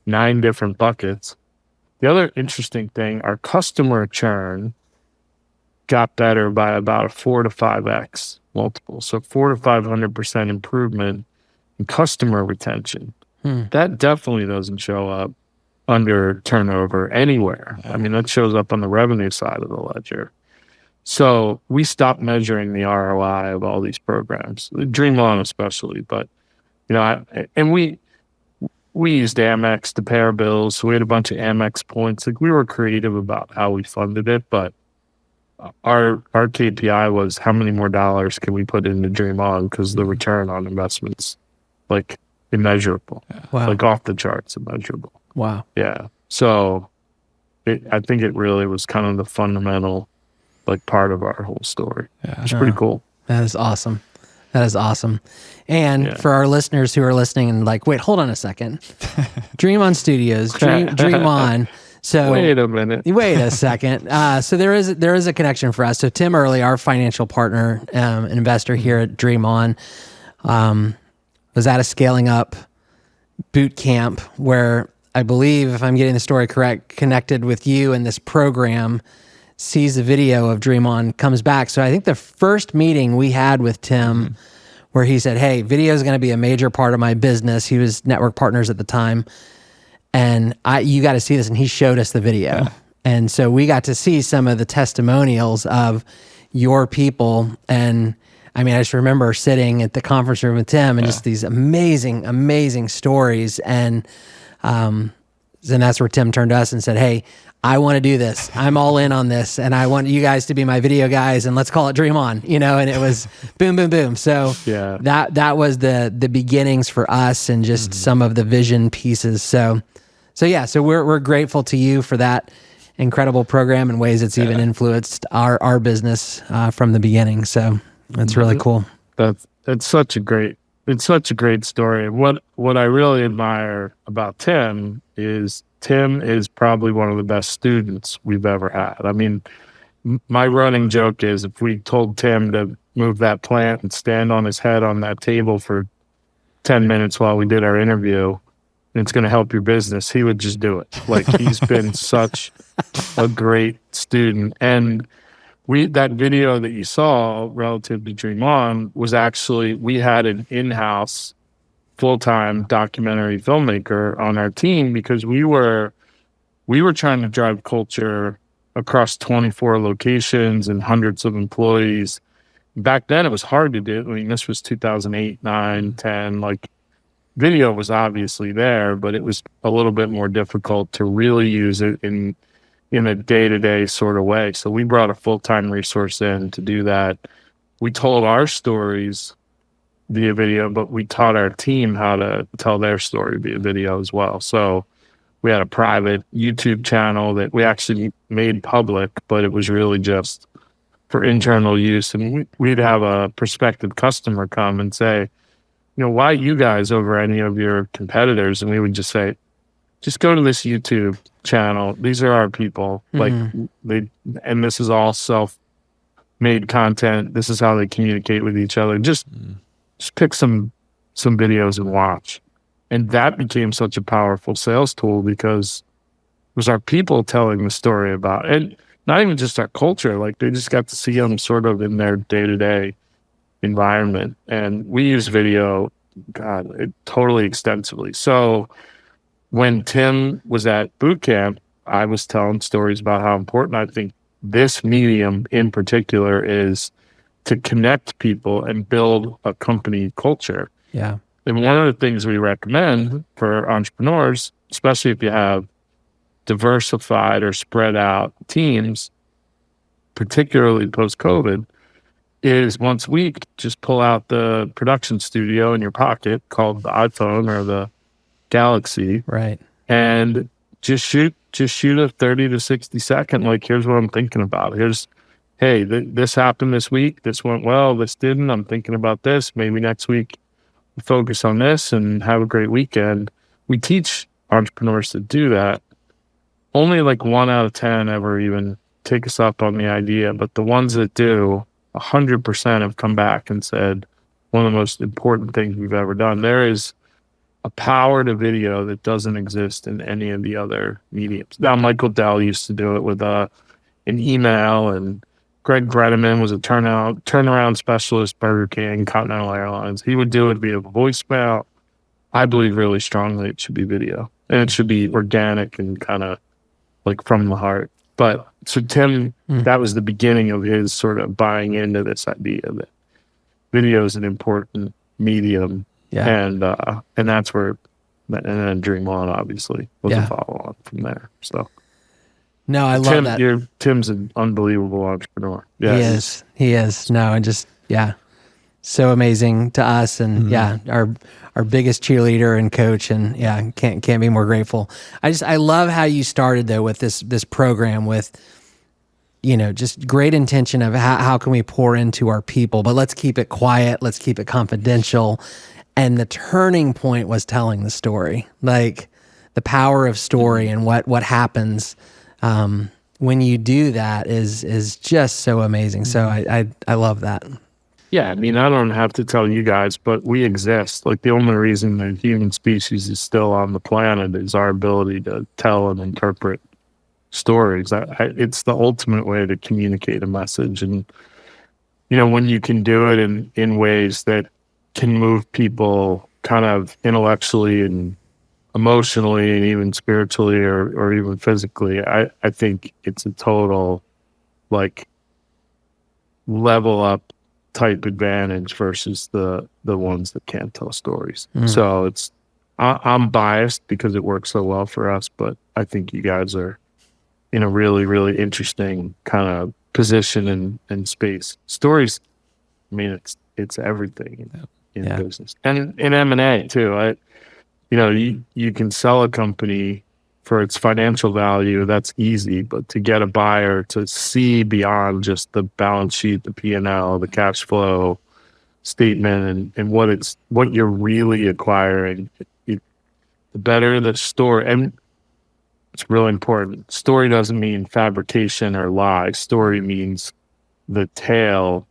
9 different buckets. The other interesting thing, our customer churn got better by about a 4 to 5x multiple. So 400 to 500% improvement in customer retention. That definitely doesn't show up under turnover anywhere. That shows up on the revenue side of the ledger. So we stopped measuring the ROI of all these programs, DreamOn especially. But we used Amex to pay our bills. So we had a bunch of Amex points. Like, we were creative about how we funded it, but our KPI was how many more dollars can we put into DreamOn, because the return on investments like immeasurable. Wow. Like off the charts immeasurable. Wow. Yeah. So I think it really was kind of the fundamental like part of our whole story. Yeah. It's pretty cool. That is awesome. And for our listeners who are listening and like, wait, hold on a second. DreamOn Studios, DreamOn. So wait a minute. Wait a second. So there is a connection for us. So Tim Early, our financial partner, investor here at DreamOn, was at a scaling up boot camp where I believe, if I'm getting the story correct, connected with you in this program, sees the video of DreamOn, comes back. So I think the first meeting we had with Tim where he said, hey, video is going to be a major part of my business. He was network partners at the time. And you got to see this. And he showed us the video. Yeah. And so we got to see some of the testimonials of your people. And I mean, I just remember sitting at the conference room with Tim and just these amazing, amazing stories. And that's where Tim turned to us and said, hey, I want to do this. I'm all in on this. And I want you guys to be my video guys, and let's call it DreamOn, and it was boom, boom, boom. So that was the beginnings for us and just some of the vision pieces. So we're grateful to you for that incredible program and ways it's even influenced our business from the beginning. So that's really cool. It's such a great story. What I really admire about Tim is probably one of the best students we've ever had. I mean, my running joke is if we told Tim to move that plant and stand on his head on that table for 10 minutes while we did our interview, and it's going to help your business, he would just do it. Like, he's been such a great student. And that video that you saw relative to DreamOn was actually, we had an in-house full-time documentary filmmaker on our team because we were trying to drive culture across 24 locations and hundreds of employees. Back then it was hard to do. I mean, this was 2008, 9, 10, like, video was obviously there, but it was a little bit more difficult to really use it in a day-to-day sort of way. So we brought a full-time resource in to do that. We told our stories via video, but we taught our team how to tell their story via video as well. So we had a private YouTube channel that we actually made public, but it was really just for internal use. And we'd have a prospective customer come and say, why you guys over any of your competitors? And we would just say, just go to this YouTube channel. These are our people. And this is all self-made content. This is how they communicate with each other. Just pick some videos and watch. And that became such a powerful sales tool because it was our people telling the story about it. And not even just our culture. Like, they just got to see them sort of in their day-to-day environment. And we use video, totally extensively. So when Tim was at boot camp, I was telling stories about how important I think this medium in particular is to connect people and build a company culture. Yeah. And one of the things we recommend for entrepreneurs, especially if you have diversified or spread out teams, particularly post-COVID, is once a week, just pull out the production studio in your pocket called the iPhone or the Galaxy. Right. And just shoot a 30 to 60 second, like, here's what I'm thinking about. Hey, this happened this week. This went well. This didn't. I'm thinking about this. Maybe next week we focus on this and have a great weekend. We teach entrepreneurs to do that. Only like 1 out of 10 ever even take us up on the idea. But the ones that do, 100% have come back and said, one of the most important things we've ever done. There is a power to video that doesn't exist in any of the other mediums. Now, Michael Dell used to do it with an email, and Greg Bredeman was a turnaround specialist, Burger King, Continental Airlines. He would do it via voicemail. I believe really strongly it should be video, and it should be organic and kind of like from the heart. But so Tim, that was the beginning of his sort of buying into this idea that video is an important medium. Yeah. And that's where, and then DreamOn obviously was a follow on from there. So. No, I love that. Tim's an unbelievable entrepreneur. Yes. He is. No, and just, so amazing to us. And our biggest cheerleader and coach. And can't be more grateful. I love how you started though with this program with, just great intention of how can we pour into our people, but let's keep it quiet. Let's keep it confidential. And the turning point was telling the story, like the power of story and what happens, when you do that is just so amazing. So I love that. Yeah, I mean, I don't have to tell you guys, but we exist. Like, the only reason the human species is still on the planet is our ability to tell and interpret stories. It's the ultimate way to communicate a message. And, when you can do it in ways that can move people kind of intellectually and emotionally and even spiritually or even physically, I think it's a total, like, level up type advantage versus the ones that can't tell stories. So I'm biased because it works so well for us, but I think you guys are in a really, really interesting kind of position and space. Stories, I mean, it's everything in business and in M&A too. You can sell a company for its financial value. That's easy, but to get a buyer to see beyond just the balance sheet, the P&L, the cash flow statement, and what you're really acquiring, the better the story. And it's really important. Story doesn't mean fabrication or lie. Story means the tale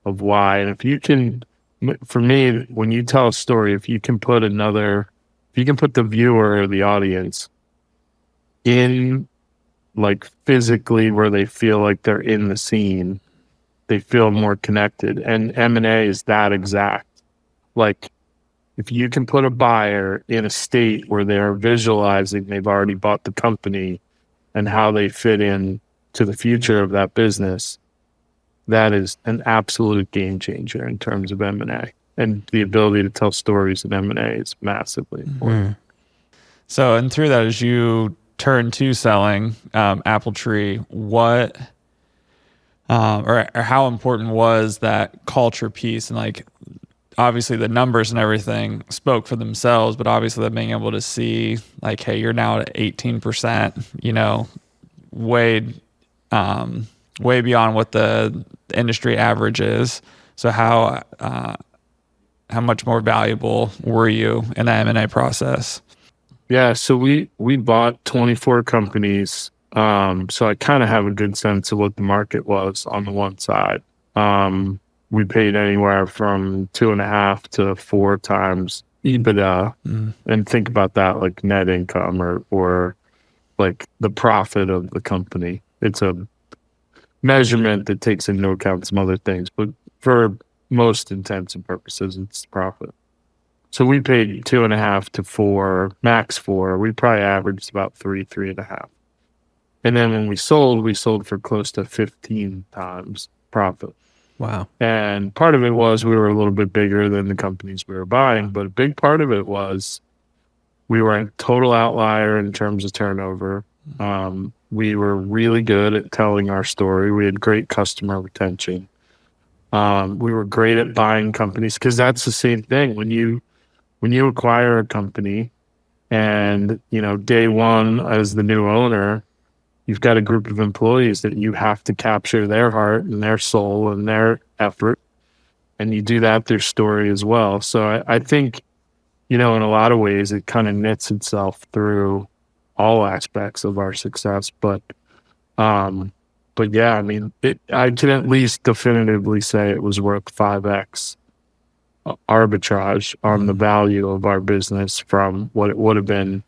of why. And if you can, for me, when you tell a story, if you can put the viewer or the audience in, like, physically where they feel like they're in the scene, they feel more connected. And M&A is that exact. Like, if you can put a buyer in a state where they're visualizing they've already bought the company and how they fit in to the future of that business, that is an absolute game changer in terms of M&A. And the ability to tell stories in M&A is massively important. So, and through that, as you turn to selling Apple Tree, what or how important was that culture piece? And, like, obviously the numbers and everything spoke for themselves, but obviously that being able to see, like, hey, you're now at 18%, way beyond what the industry average is. So how much more valuable were you in the M&A process? Yeah, so we bought 24 companies. So I kind of have a good sense of what the market was on the one side. We paid anywhere from 2.5 to 4 times EBITDA. And think about that like net income or like the profit of the company. It's a measurement that takes into account some other things, but for most intents and purposes, it's profit. So we paid 2.5 to 4, max 4. We probably averaged about 3.5. And then when we sold for close to 15 times profit. Wow. And part of it was we were a little bit bigger than the companies we were buying, but a big part of it was we were a total outlier in terms of turnover. We were really good at telling our story. We had great customer retention. We were great at buying companies because that's the same thing. When you acquire a company and, day one as the new owner, you've got a group of employees that you have to capture their heart and their soul and their effort. And you do that through story as well. So I think, in a lot of ways, it kind of knits itself through all aspects of our success. But yeah, I mean, I can at least definitively say it was worth 5x arbitrage on the value of our business from what it would have been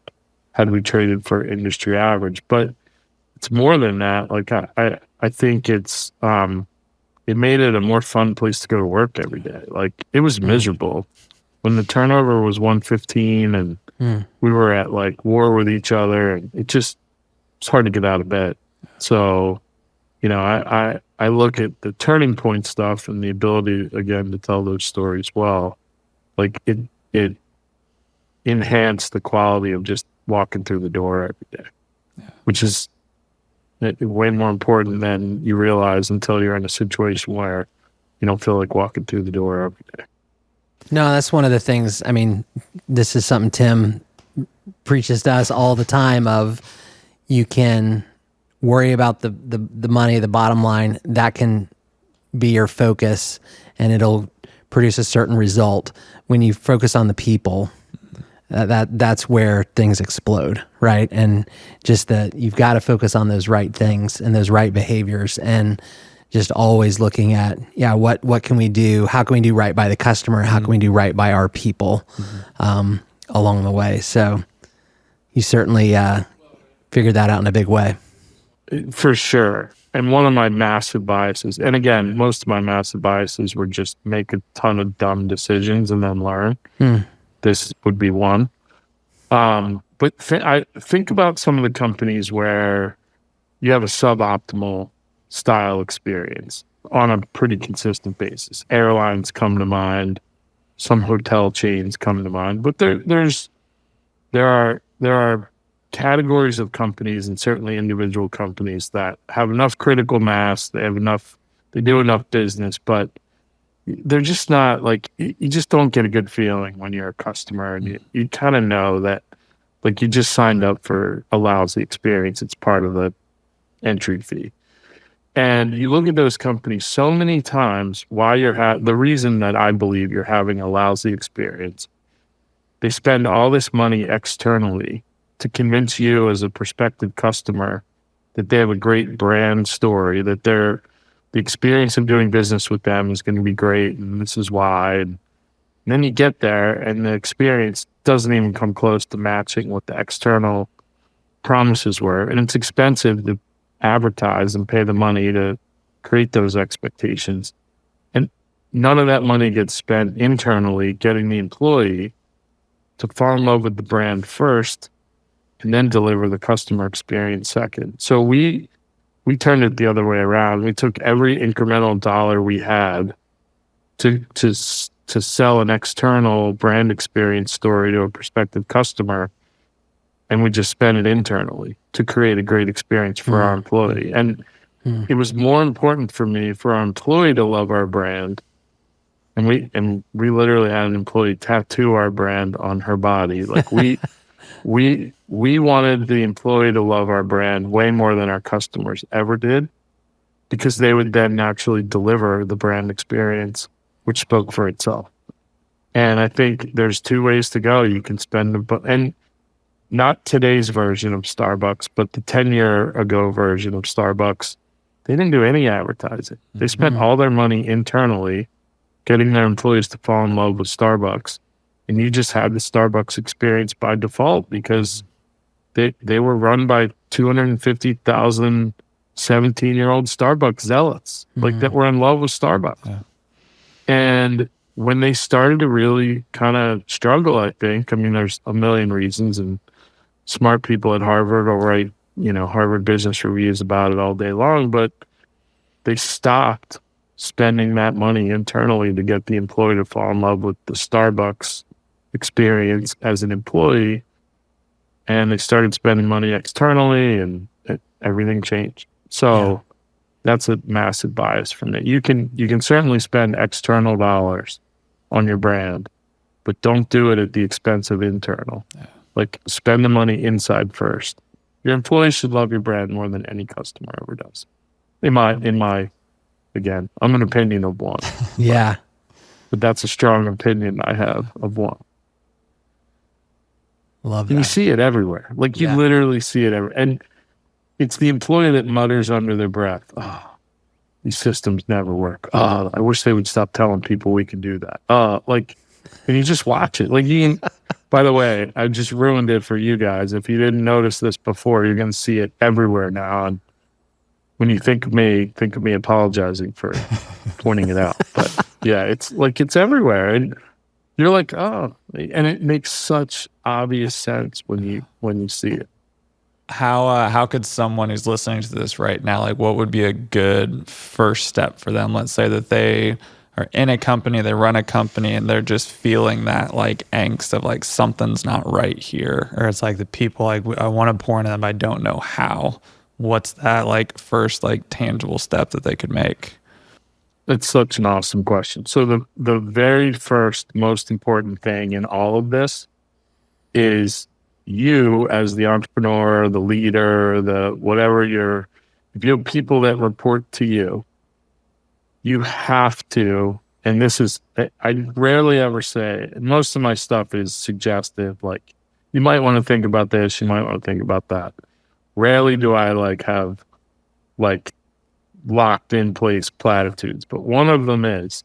had we traded for industry average. But it's more than that. Like I think it made it a more fun place to go to work every day. Like, it was miserable when the turnover was 115 and we were at like war with each other, and it's hard to get out of bed. So, I look at the turning point stuff and the ability again to tell those stories well. Like it enhanced the quality of just walking through the door every day, which is way more important than you realize until you're in a situation where you don't feel like walking through the door every day. No, that's one of the things. I mean, this is something Tim preaches to us all the time of you can worry about the money, the bottom line. That can be your focus and it'll produce a certain result. When you focus on the people, that's where things explode, right? And just that you've got to focus on those right things and those right behaviors. And just always looking at, what can we do? How can we do right by the customer? How can we do right by our people along the way? So you certainly figured that out in a big way. For sure. And one of my massive biases, and again, most of my massive biases were just make a ton of dumb decisions and then learn. This would be one. But I think about some of the companies where you have a suboptimal style experience on a pretty consistent basis. Airlines come to mind, some hotel chains come to mind, but there are categories of companies and certainly individual companies that have enough critical mass, they do enough business, but they're just not like, you just don't get a good feeling when you're a customer, and you kind of know that like you just signed up for a lousy experience. It's part of the entry fee. And you look at those companies so many times, why the reason that I believe you're having a lousy experience, they spend all this money externally to convince you as a prospective customer that they have a great brand story, that the experience of doing business with them is going to be great, and this is why. And then you get there, and the experience doesn't even come close to matching what the external promises were. And it's expensive to advertise and pay the money to create those expectations. And none of that money gets spent internally getting the employee to fall in love with the brand first and then deliver the customer experience second. So we turned it the other way around. We took every incremental dollar we had to sell an external brand experience story to a prospective customer, and we just spent it internally to create a great experience for our employee. And it was more important for me for our employee to love our brand. And we literally had an employee tattoo our brand on her body. Like we wanted the employee to love our brand way more than our customers ever did, because they would then naturally deliver the brand experience, which spoke for itself. And I think there's two ways to go. You can and not today's version of Starbucks, but the 10-year ago version of Starbucks, they didn't do any advertising. They spent all their money internally getting their employees to fall in love with Starbucks. And you just had the Starbucks experience by default, because they were run by 250,000 17-year-old Starbucks zealots, like that were in love with Starbucks. Yeah. And when they started to really kind of struggle, I mean, there's a million reasons, and smart people at Harvard will write, Harvard Business Reviews about it all day long, but they stopped spending that money internally to get the employee to fall in love with the Starbucks experience as an employee, and they started spending money externally, and everything changed. So that's a massive bias from it. You can certainly spend external dollars on your brand, but don't do it at the expense of internal. Yeah. Like, spend the money inside first. Your employees should love your brand more than any customer ever does. Again, I'm an opinion of one. Yeah. But that's a strong opinion I have of one. Love that. And you see it everywhere. Like, you literally see it everywhere. And it's the employee that mutters under their breath, "Oh, these systems never work. Oh, I wish they would stop telling people we can do that." And you just watch it. Like, by the way, I just ruined it for you guys. If you didn't notice this before, you're going to see it everywhere now. And when you think of me apologizing for pointing it out. But yeah, it's everywhere. And you're like, oh, and it makes such obvious sense when you see it. How could someone who's listening to this right now, like, what would be a good first step for them? Let's say that they are in a company, they run a company, and they're just feeling that like angst of like something's not right here, or it's like the people, like, I want to pour into them, but I don't know how. What's that like first like tangible step that they could make? That's such an awesome question. So the very first most important thing in all of this is you as the entrepreneur, the leader, if you have people that report to you, you have to, and this is, I rarely ever say, and most of my stuff is suggestive, like, you might want to think about this, you might want to think about that. Rarely do I have locked in place platitudes, but one of them is,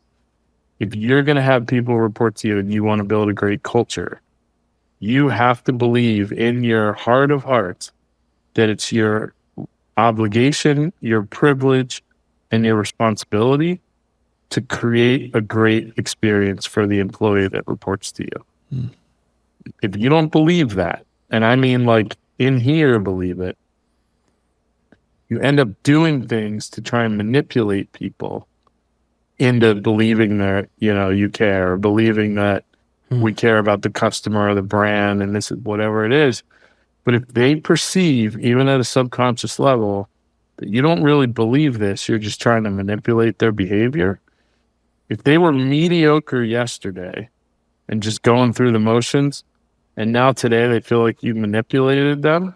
if you're going to have people report to you and you want to build a great culture, you have to believe in your heart of hearts that it's your obligation, your privilege, and your responsibility to create a great experience for the employee that reports to you. If you don't believe that, and I mean like in here believe it, you end up doing things to try and manipulate people into believing that, you care, or believing that we care about the customer or the brand and this is whatever it is. But if they perceive, even at a subconscious level, that you don't really believe this, you're just trying to manipulate their behavior. If they were mediocre yesterday and just going through the motions, and now today they feel like you manipulated them,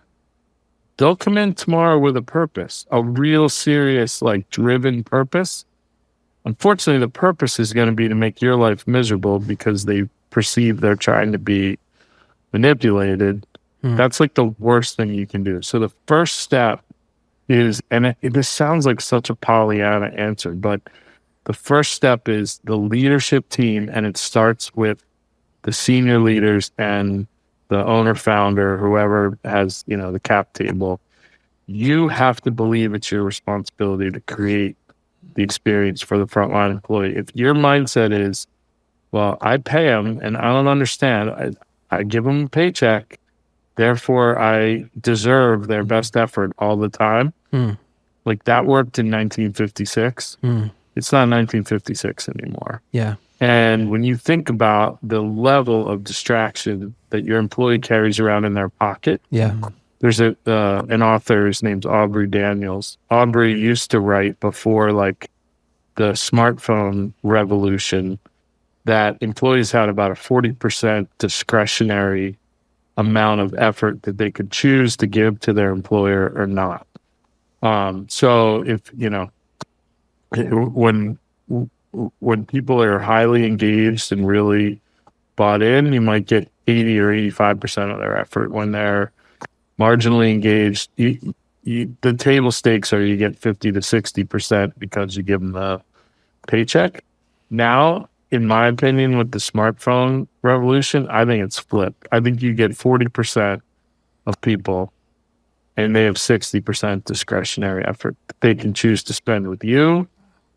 they'll come in tomorrow with a purpose, a real serious, like driven purpose. Unfortunately, the purpose is going to be to make your life miserable because they perceive they're trying to be manipulated. That's like the worst thing you can do. So the first step is, and this sounds like such a Pollyanna answer, but the first step is the leadership team, and it starts with the senior leaders and the owner, founder, whoever has, the cap table. You have to believe it's your responsibility to create the experience for the frontline employee. If your mindset is, well, I pay them and I don't understand, I give them a paycheck, therefore I deserve their best effort all the time. Like that worked in 1956. It's not 1956 anymore. Yeah. And when you think about the level of distraction that your employee carries around in their pocket, there's an author, his name's Aubrey Daniels. Aubrey used to write before like the smartphone revolution that employees had about a 40% discretionary amount of effort that they could choose to give to their employer or not. So if, when people are highly engaged and really bought in, you might get 80 or 85% of their effort. When they're marginally engaged, the table stakes are you get 50 to 60% because you give them the paycheck. Now, in my opinion, with the smartphone revolution, I think it's flipped. I think you get 40% of people and they have 60% discretionary effort that they can choose to spend with you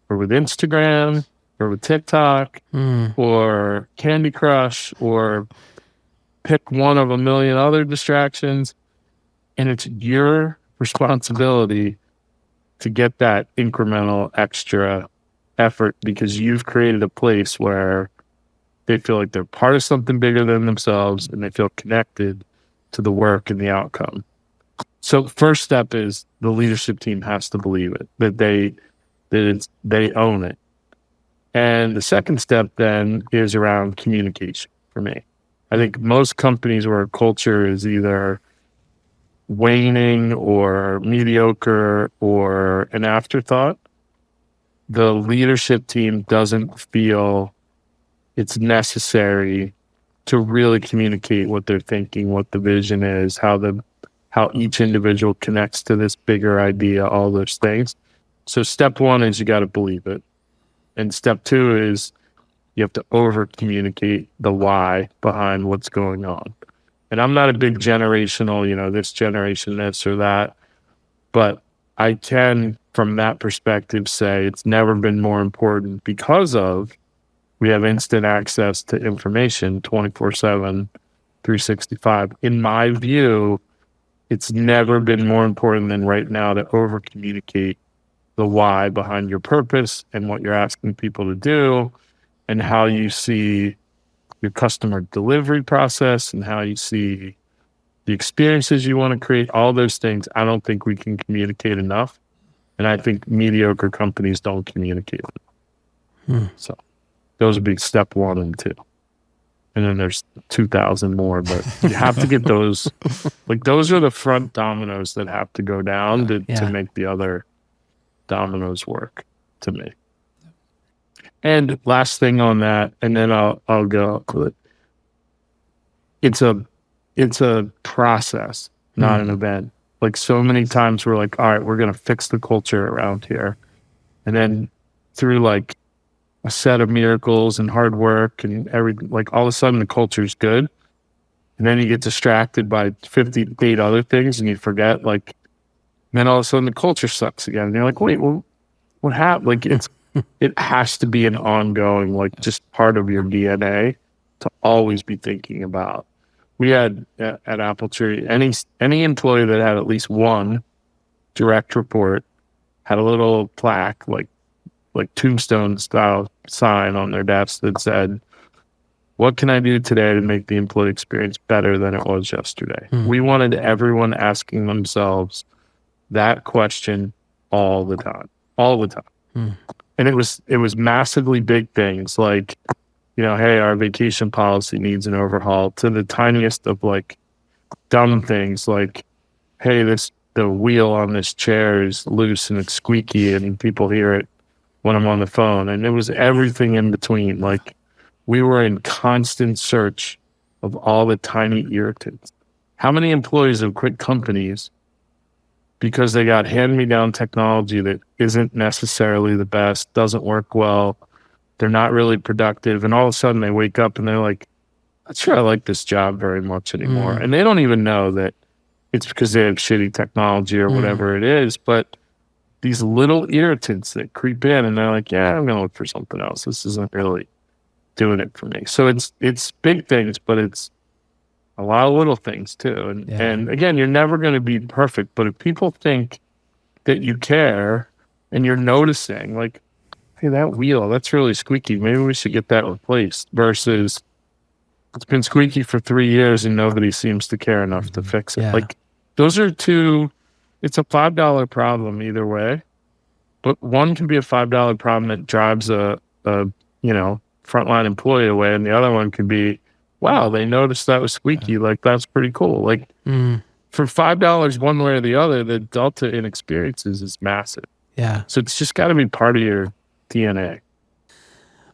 or with Instagram or with TikTok or Candy Crush or pick one of a million other distractions. And it's your responsibility to get that incremental extra effort because you've created a place where they feel like they're part of something bigger than themselves and they feel connected to the work and the outcome. So first step is the leadership team has to believe it, that they own it. And the second step then is around communication for me. I think most companies where culture is either waning or mediocre or an afterthought, the leadership team doesn't feel it's necessary to really communicate what they're thinking, what the vision is, how each individual connects to this bigger idea, all those things. So step one is you got to believe it. And step two is you have to over communicate the why behind what's going on. And I'm not a big generational, this generation, this or that, but I can, from that perspective, say it's never been more important because we have instant access to information 24/7, 365. In my view, it's never been more important than right now to over communicate the why behind your purpose and what you're asking people to do and how you see your customer delivery process and how you see the experiences you want to create, all those things. I don't think we can communicate enough. And I think mediocre companies don't communicate enough. So those would be step 1 and 2. And then there's 2,000 more, but you have to get those, like those are the front dominoes that have to go down to make the other dominoes work to me. And last thing on that, and then I'll go. It's a process, not an event. Like so many times we're like, all right, we're going to fix the culture around here. And then through like a set of miracles and hard work and everything, like all of a sudden the culture's good. And then you get distracted by 58 other things and you forget, like, and then all of a sudden the culture sucks again. And you're like, wait, well, what happened? Like it has to be an ongoing, like just part of your DNA to always be thinking about. We had at Apple Tree, any employee that had at least one direct report had a little plaque, like tombstone style sign on their desk that said, what can I do today to make the employee experience better than it was yesterday? We wanted everyone asking themselves that question all the time. And it was massively big things like, hey, our vacation policy needs an overhaul, to the tiniest of like dumb things like, hey, the wheel on this chair is loose and it's squeaky and people hear it when I'm on the phone. And it was everything in between. Like, we were in constant search of all the tiny irritants. How many employees have quit companies because they got hand-me-down technology that isn't necessarily the best, doesn't work well, they're not really productive, and all of a sudden they wake up and they're like, not sure I like this job very much anymore. And they don't even know that it's because they have shitty technology or whatever it is, but these little irritants that creep in and they're like, yeah, I'm going to look for something else. This isn't really doing it for me. So it's big things, but it's a lot of little things too. And again, you're never going to be perfect, but if people think that you care and you're noticing, like, hey, that wheel, that's really squeaky, maybe we should get that replaced, versus it's been squeaky for 3 years and nobody seems to care enough to fix it. Like, those are two, it's a $5 problem either way, but one can be a $5 problem that drives a frontline employee away, and the other one could be, wow, they noticed that was squeaky. Like, that's pretty cool. Like, for $5 one way or the other, the delta in experiences is massive. Yeah. So it's just got to be part of your DNA.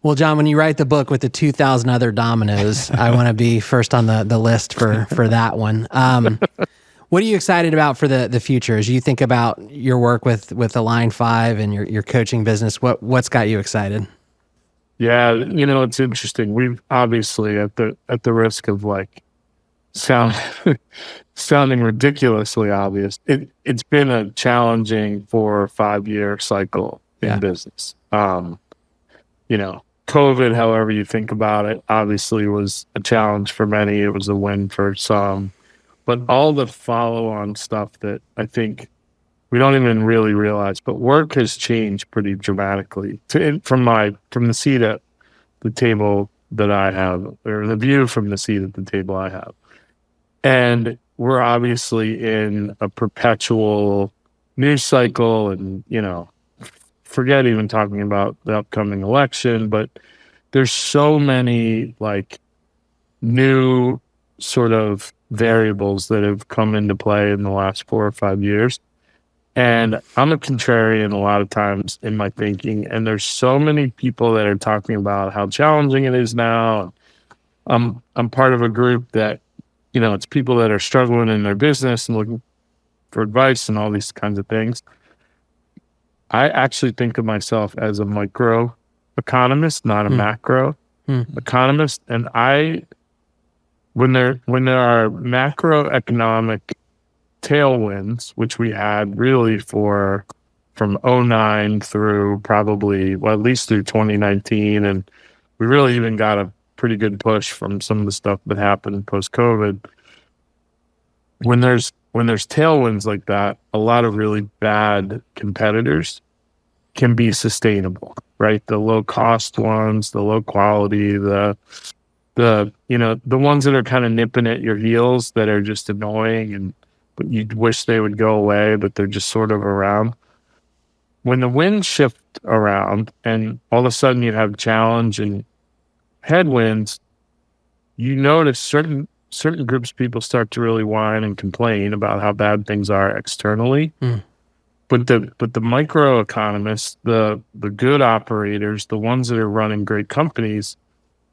Well, John, when you write the book with the 2,000 other dominoes, I want to be first on the list for that one. What are you excited about for the future as you think about your work with Align 5 and your coaching business? What's got you excited? Yeah, it's interesting. We've obviously, at the risk of like sounding ridiculously obvious, it's been a challenging 4 or 5 year cycle in business. COVID, however you think about it, obviously was a challenge for many. It was a win for some. But all the follow-on stuff that I think we don't even really realize, but work has changed pretty dramatically from the seat at the table that I have, or the view from the seat at the table I have. And we're obviously in a perpetual news cycle, and, forget even talking about the upcoming election, but there's so many like new sort of variables that have come into play in the last 4 or 5 years. And I'm a contrarian a lot of times in my thinking. And there's so many people that are talking about how challenging it is now. I'm part of a group that, it's people that are struggling in their business and looking for advice and all these kinds of things. I actually think of myself as a micro economist, not a macro economist. And when there are macroeconomic tailwinds, which we had really from 2009 through probably, well, at least through 2019, and we really even got a pretty good push from some of the stuff that happened post-COVID. When there's tailwinds like that, a lot of really bad competitors can be sustainable, right? The low cost ones, the low quality, the ones that are kind of nipping at your heels that are just annoying but you wish they would go away, but they're just sort of around. When the winds shift around and all of a sudden you have challenge and headwinds, you notice certain groups of people start to really whine and complain about how bad things are externally. But the microeconomists, the good operators, the ones that are running great companies,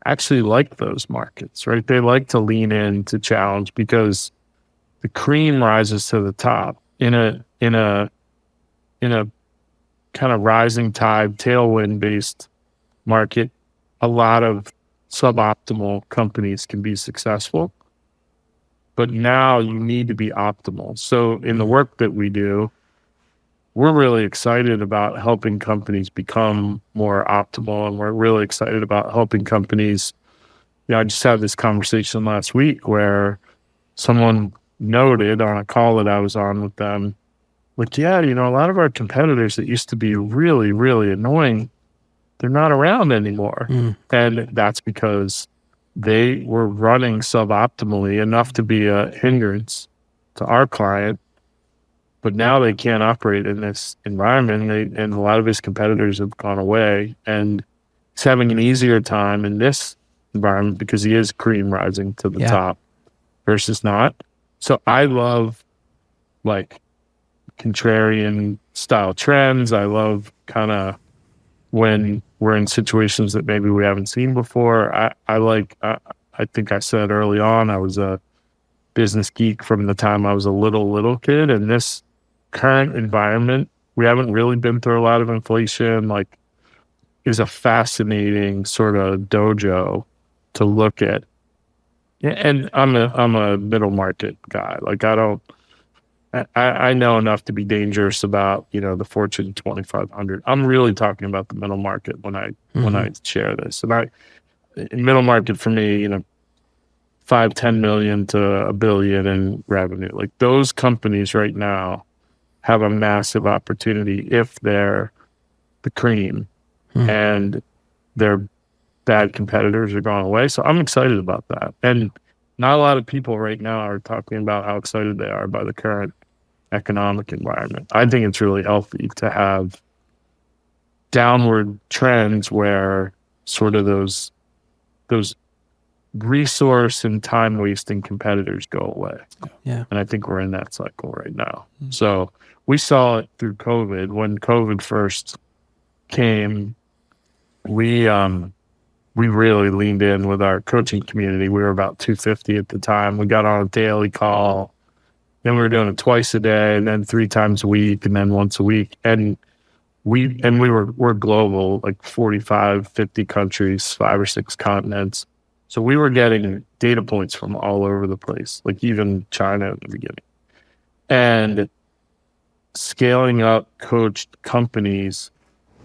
actually like those markets, right? They like to lean in to challenge because the cream rises to the top in a kind of rising tide, tailwind based market, a lot of suboptimal companies can be successful. But now you need to be optimal. So in the work that we do, we're really excited about helping companies become more optimal. And we're really excited about helping companies. I just had this conversation last week where someone noted on a call that I was on with them, like, yeah, a lot of our competitors that used to be really, really annoying, they're not around anymore. And that's because they were running suboptimally enough to be a hindrance to our client. But now they can't operate in this environment. And a lot of his competitors have gone away. And he's having an easier time in this environment because he is cream rising to the top versus not. So I love like contrarian style trends. I love kind of when we're in situations that maybe we haven't seen before. I think I said early on, I was a business geek from the time I was a little kid. And this current environment, we haven't really been through a lot of inflation, like is a fascinating sort of dojo to look at. And I'm a middle market guy. Like I know enough to be dangerous about, the Fortune 2500. I'm really talking about the middle market when I share this. And middle market for me, 5-10 million to $1 billion in revenue. Like those companies right now have a massive opportunity if they're the cream and their bad competitors are going away. So I'm excited about that. And not a lot of people right now are talking about how excited they are by the current economic environment. I think it's really healthy to have downward trends where sort of those resource and time wasting competitors go away. Yeah. And I think we're in that cycle right now. So we saw it through COVID. When COVID first came, we really leaned in with our coaching community. We were about 250 at the time. We got on a daily call. Then we were doing it twice a day, and then 3 times a week, and then once a week. And we're global, like 45, 50 countries, 5 or 6 continents. So we were getting data points from all over the place, like even China in the beginning. And scaling up coached companies,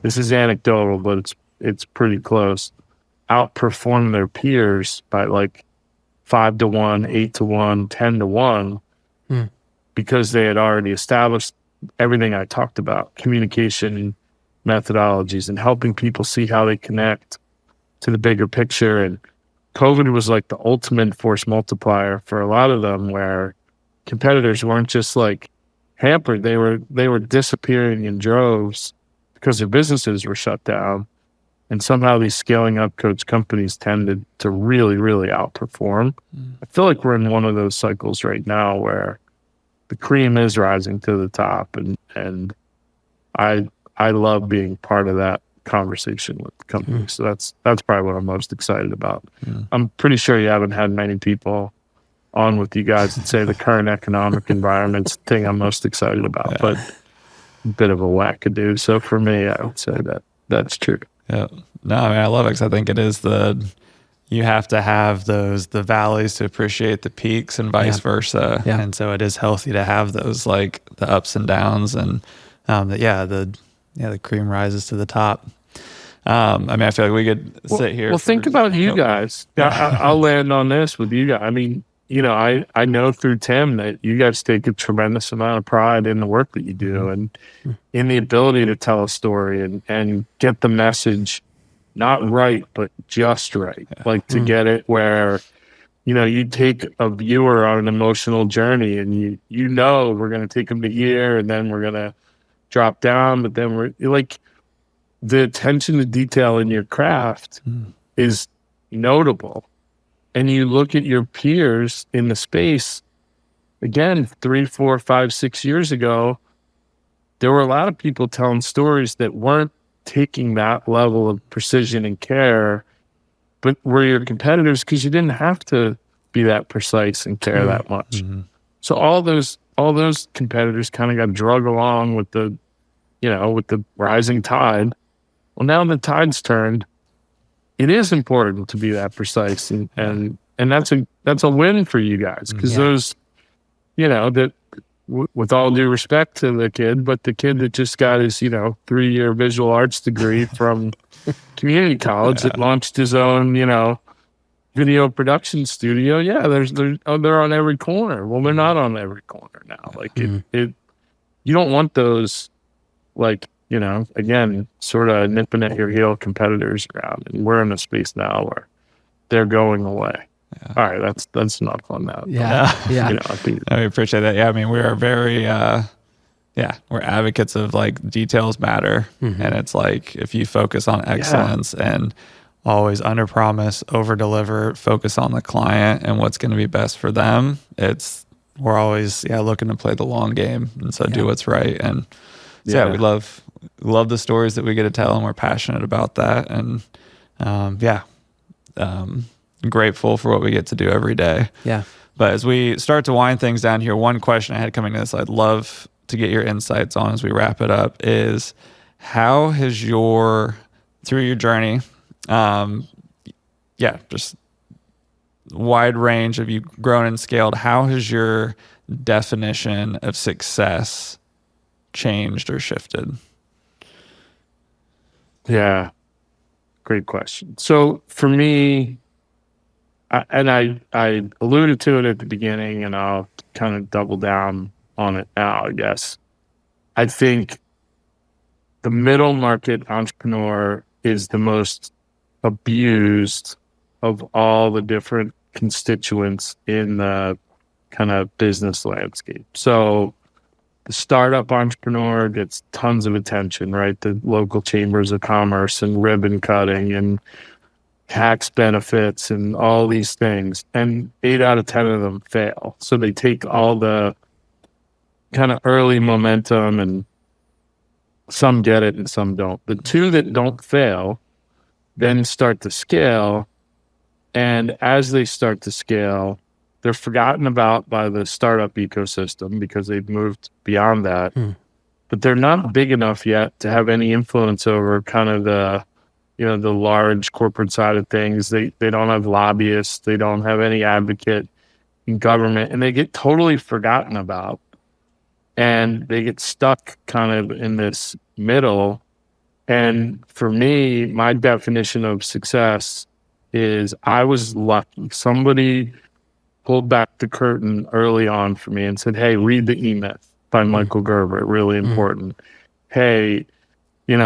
this is anecdotal, but it's pretty close, outperform their peers by like 5 to 1, 8 to 1, 10 to 1, because they had already established everything I talked about, communication methodologies and helping people see how they connect to the bigger picture. And COVID was like the ultimate force multiplier for a lot of them, where competitors weren't just like hampered, they were disappearing in droves because their businesses were shut down. And somehow these scaling up coach companies tended to really, really outperform. I feel like we're in one of those cycles right now where the cream is rising to the top, and I love being part of that conversation with the company. So that's probably what I'm most excited about. I'm pretty sure you haven't had many people on with you guys that say the current economic environment's the thing I'm most excited about, but a bit of a wackadoo. So for me, I would say that's true. Yeah. No, I mean, I love it because I think it is you have to have the valleys to appreciate the peaks and vice versa. Yeah. And so it is healthy to have those, like the ups and downs, and the cream rises to the top. I mean, I feel like we could sit here. Well, think about you guys. I'll land on this with you guys. I mean, I know through Tim that you guys take a tremendous amount of pride in the work that you do and in the ability to tell a story and get the message not right, but just right. Like to get it where, you take a viewer on an emotional journey and we're going to take them to here and then we're going to drop down, but then we're like, the attention to detail in your craft is notable. And you look at your peers in the space, again, 3, 4, 5, 6 years ago, there were a lot of people telling stories that weren't taking that level of precision and care, but were your competitors because you didn't have to be that precise and care that much. So all those competitors kind of got drug along with the with the rising tide. Well, now the tide's turned. It is important to be that precise, and that's a win for you guys, because those, that with all due respect to the kid, but the kid that just got his 3-year visual arts degree from community college that launched his own video production studio. Yeah, they're on every corner. Well, they're not on every corner now. Like it you don't want those, like, again, sort of nipping at your heel competitors around. And we're in a space now where they're going away. Yeah. All right, that's enough on that. Yeah. Yeah. I appreciate that. Yeah, I mean, we are very we're advocates of, like, details matter. And it's like, if you focus on excellence and always under promise, over deliver, focus on the client and what's going to be best for them, we're always looking to play the long game, and so do what's right. And so we love the stories that we get to tell, and we're passionate about that. And grateful for what we get to do every day. Yeah. But as we start to wind things down here, one question I had coming to this I'd love to get your insights on as we wrap it up is, how has through your journey, just wide range of you grown and scaled, how has your definition of success changed or shifted? Yeah, great question. So for me, I alluded to it at the beginning, and I'll kind of double down on it now, I guess. I think the middle market entrepreneur is the most abused of all the different constituents in the kind of business landscape. So the startup entrepreneur gets tons of attention, right? The local chambers of commerce and ribbon cutting and tax benefits and all these things. And 8 out of 10 of them fail. So they take all the kind of early momentum, and some get it and some don't. The 2 that don't fail then start to scale. And as they start to scale, they're forgotten about by the startup ecosystem because they've moved beyond that. But they're not big enough yet to have any influence over kind of the large corporate side of things. They don't have lobbyists. They don't have any advocate in government, and they get totally forgotten about. And they get stuck kind of in this middle. And for me, my definition of success is I was lucky. Somebody pulled back the curtain early on for me and said, hey, read The E-Myth by Michael Gerber. Really important. Hey, you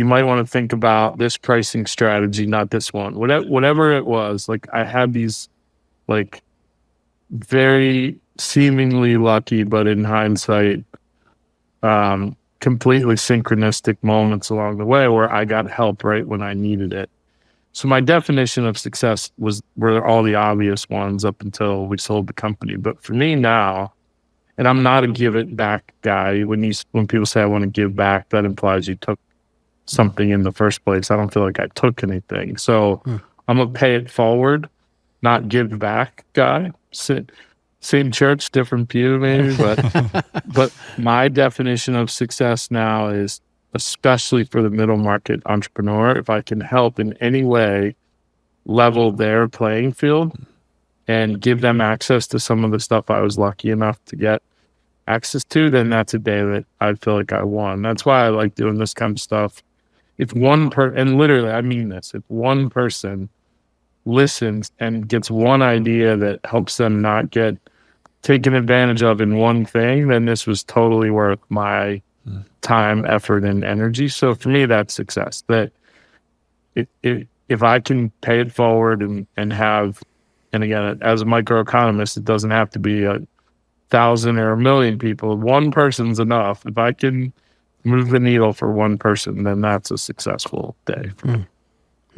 might want to think about this pricing strategy, not this one. Whatever it was, like, I had these, like, very seemingly lucky, but in hindsight, completely synchronistic moments along the way where I got help right when I needed it. So my definition of success were all the obvious ones up until we sold the company. But for me now, and I'm not a give it back guy. When people say I want to give back, that implies you took something in the first place. I don't feel like I took anything. So I'm a pay it forward, not give back guy. Same church, different pew maybe, but my definition of success now is, especially for the middle market entrepreneur, if I can help in any way level their playing field and give them access to some of the stuff I was lucky enough to get access to, then that's a day that I feel like I won. That's why I like doing this kind of stuff. If and literally I mean this, if one person listens and gets one idea that helps them not get taken advantage of in one thing, then this was totally worth my time, effort, and energy. So for me, that's success. That if I can pay it forward and have, and again, as a microeconomist, it doesn't have to be 1,000 or 1,000,000 people. One person's enough. If I can move the needle for one person, then that's a successful day for me.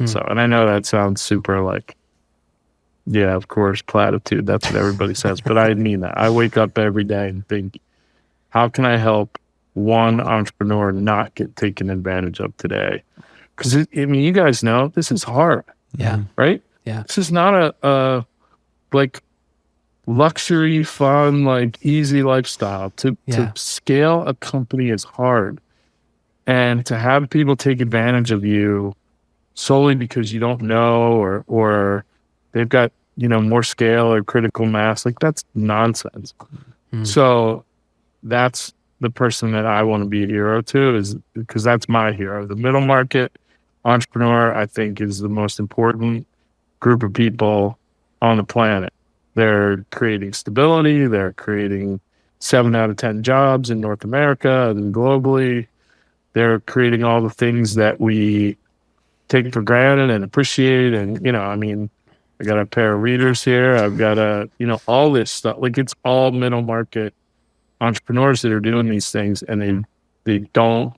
So, and I know that sounds super like, yeah, of course, platitude. That's what everybody says. But I mean that. I wake up every day and think, how can I help one entrepreneur not get taken advantage of today? Because, I mean, you guys know, this is hard. Yeah. Right? Yeah. This is not a like, luxury, fun, like easy lifestyle. To Yeah. scale a company is hard. And to have people take advantage of you solely because you don't know or they've got, more scale or critical mass, like that's nonsense. So that's the person that I want to be a hero to, is because that's my hero. The middle market entrepreneur, I think, is the most important group of people on the planet. They're creating stability. They're creating 7 out of 10 jobs in North America and globally. They're creating all the things that we take for granted and appreciate. And, I got a pair of readers here. I've got all this stuff. Like, it's all middle market entrepreneurs that are doing these things, and they don't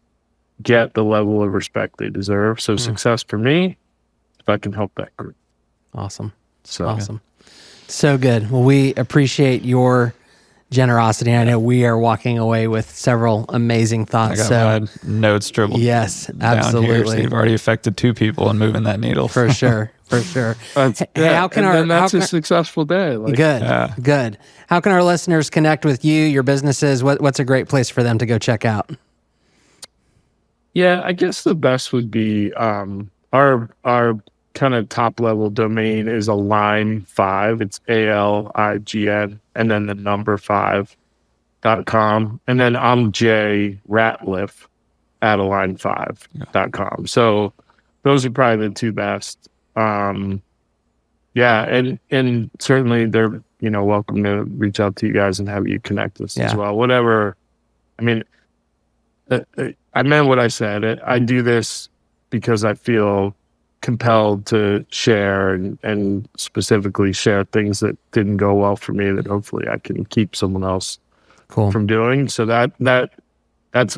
get the level of respect they deserve. So success for me, if I can help that group. Awesome. So Awesome. So good. Well, we appreciate your generosity. I know we are walking away with several amazing I thoughts. got my notes scribbled Yes, down here, so absolutely. you've already affected 2 people in moving that needle. For sure. For sure. That's, Hey, how can and our that's a successful day. Like, good, Yeah. good. How can our listeners connect with you, your businesses? What's a great place for them to go check out? Yeah, I guess the best would be our kind of top level domain is Align5. It's ALIGN and then the number 5.com. And then I'm J Ratliff at Align5.com. So those are probably the 2 best. And certainly they're welcome to reach out to you guys and have you connect us as well. Whatever. I mean, I meant what I said. I do this because I feel compelled to share and specifically share things that didn't go well for me that hopefully I can keep someone else from doing. So that's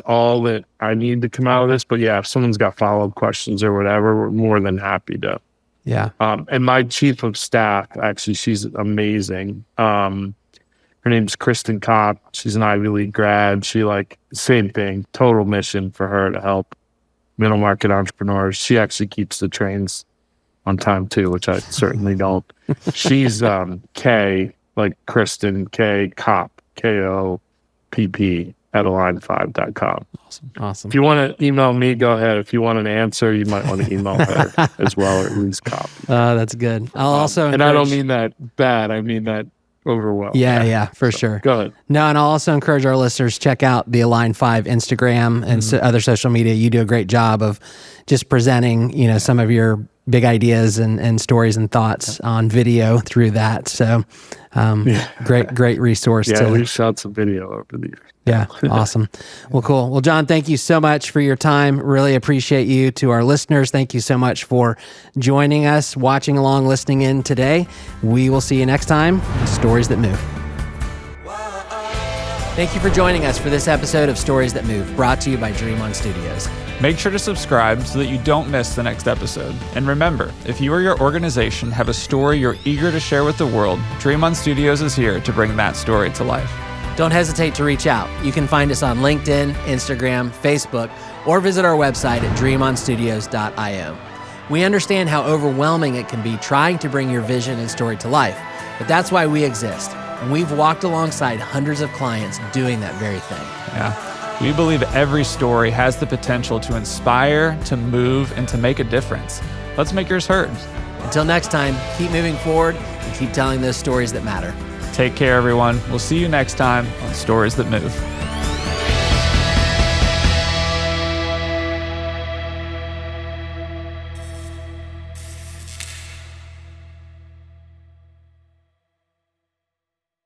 all that I need to come out of this. But yeah, if someone's got follow-up questions or whatever, we're more than happy to. Yeah. And my chief of staff, actually, she's amazing. Her name's Kristen Kopp. She's an Ivy League grad. She same thing, total mission for her to help middle market entrepreneurs. She actually keeps the trains on time too, which I certainly don't. She's K, like Kristen, K Kopp, KOPP at Align5.com. Awesome. If you want to email me, go ahead. If you want an answer, you might want to email her as well, or at least Kopp. That's good. I'll also and I don't mean that bad. I mean that overwhelmed. Yeah, for sure. Go ahead. No, and I'll also encourage our listeners, check out the Align5 Instagram and other social media. You do a great job of just presenting, some of your big ideas and stories and thoughts on video through that. So great resource. Yeah, we've shot some video over the years. Yeah, awesome. Well, cool. Well, John, thank you so much for your time. Really appreciate you. To our listeners, thank you so much for joining us, watching along, listening in today. We will see you next time. Stories That Move. Thank you for joining us for this episode of Stories That Move, brought to you by DreamOn Studios. Make sure to subscribe so that you don't miss the next episode. And remember, if you or your organization have a story you're eager to share with the world, DreamOn Studios is here to bring that story to life. Don't hesitate to reach out. You can find us on LinkedIn, Instagram, Facebook, or visit our website at dreamonstudios.io. We understand how overwhelming it can be trying to bring your vision and story to life, but that's why we exist. And we've walked alongside hundreds of clients doing that very thing. Yeah. We believe every story has the potential to inspire, to move, and to make a difference. Let's make yours heard. Until next time, keep moving forward and keep telling those stories that matter. Take care, everyone. We'll see you next time on Stories That Move.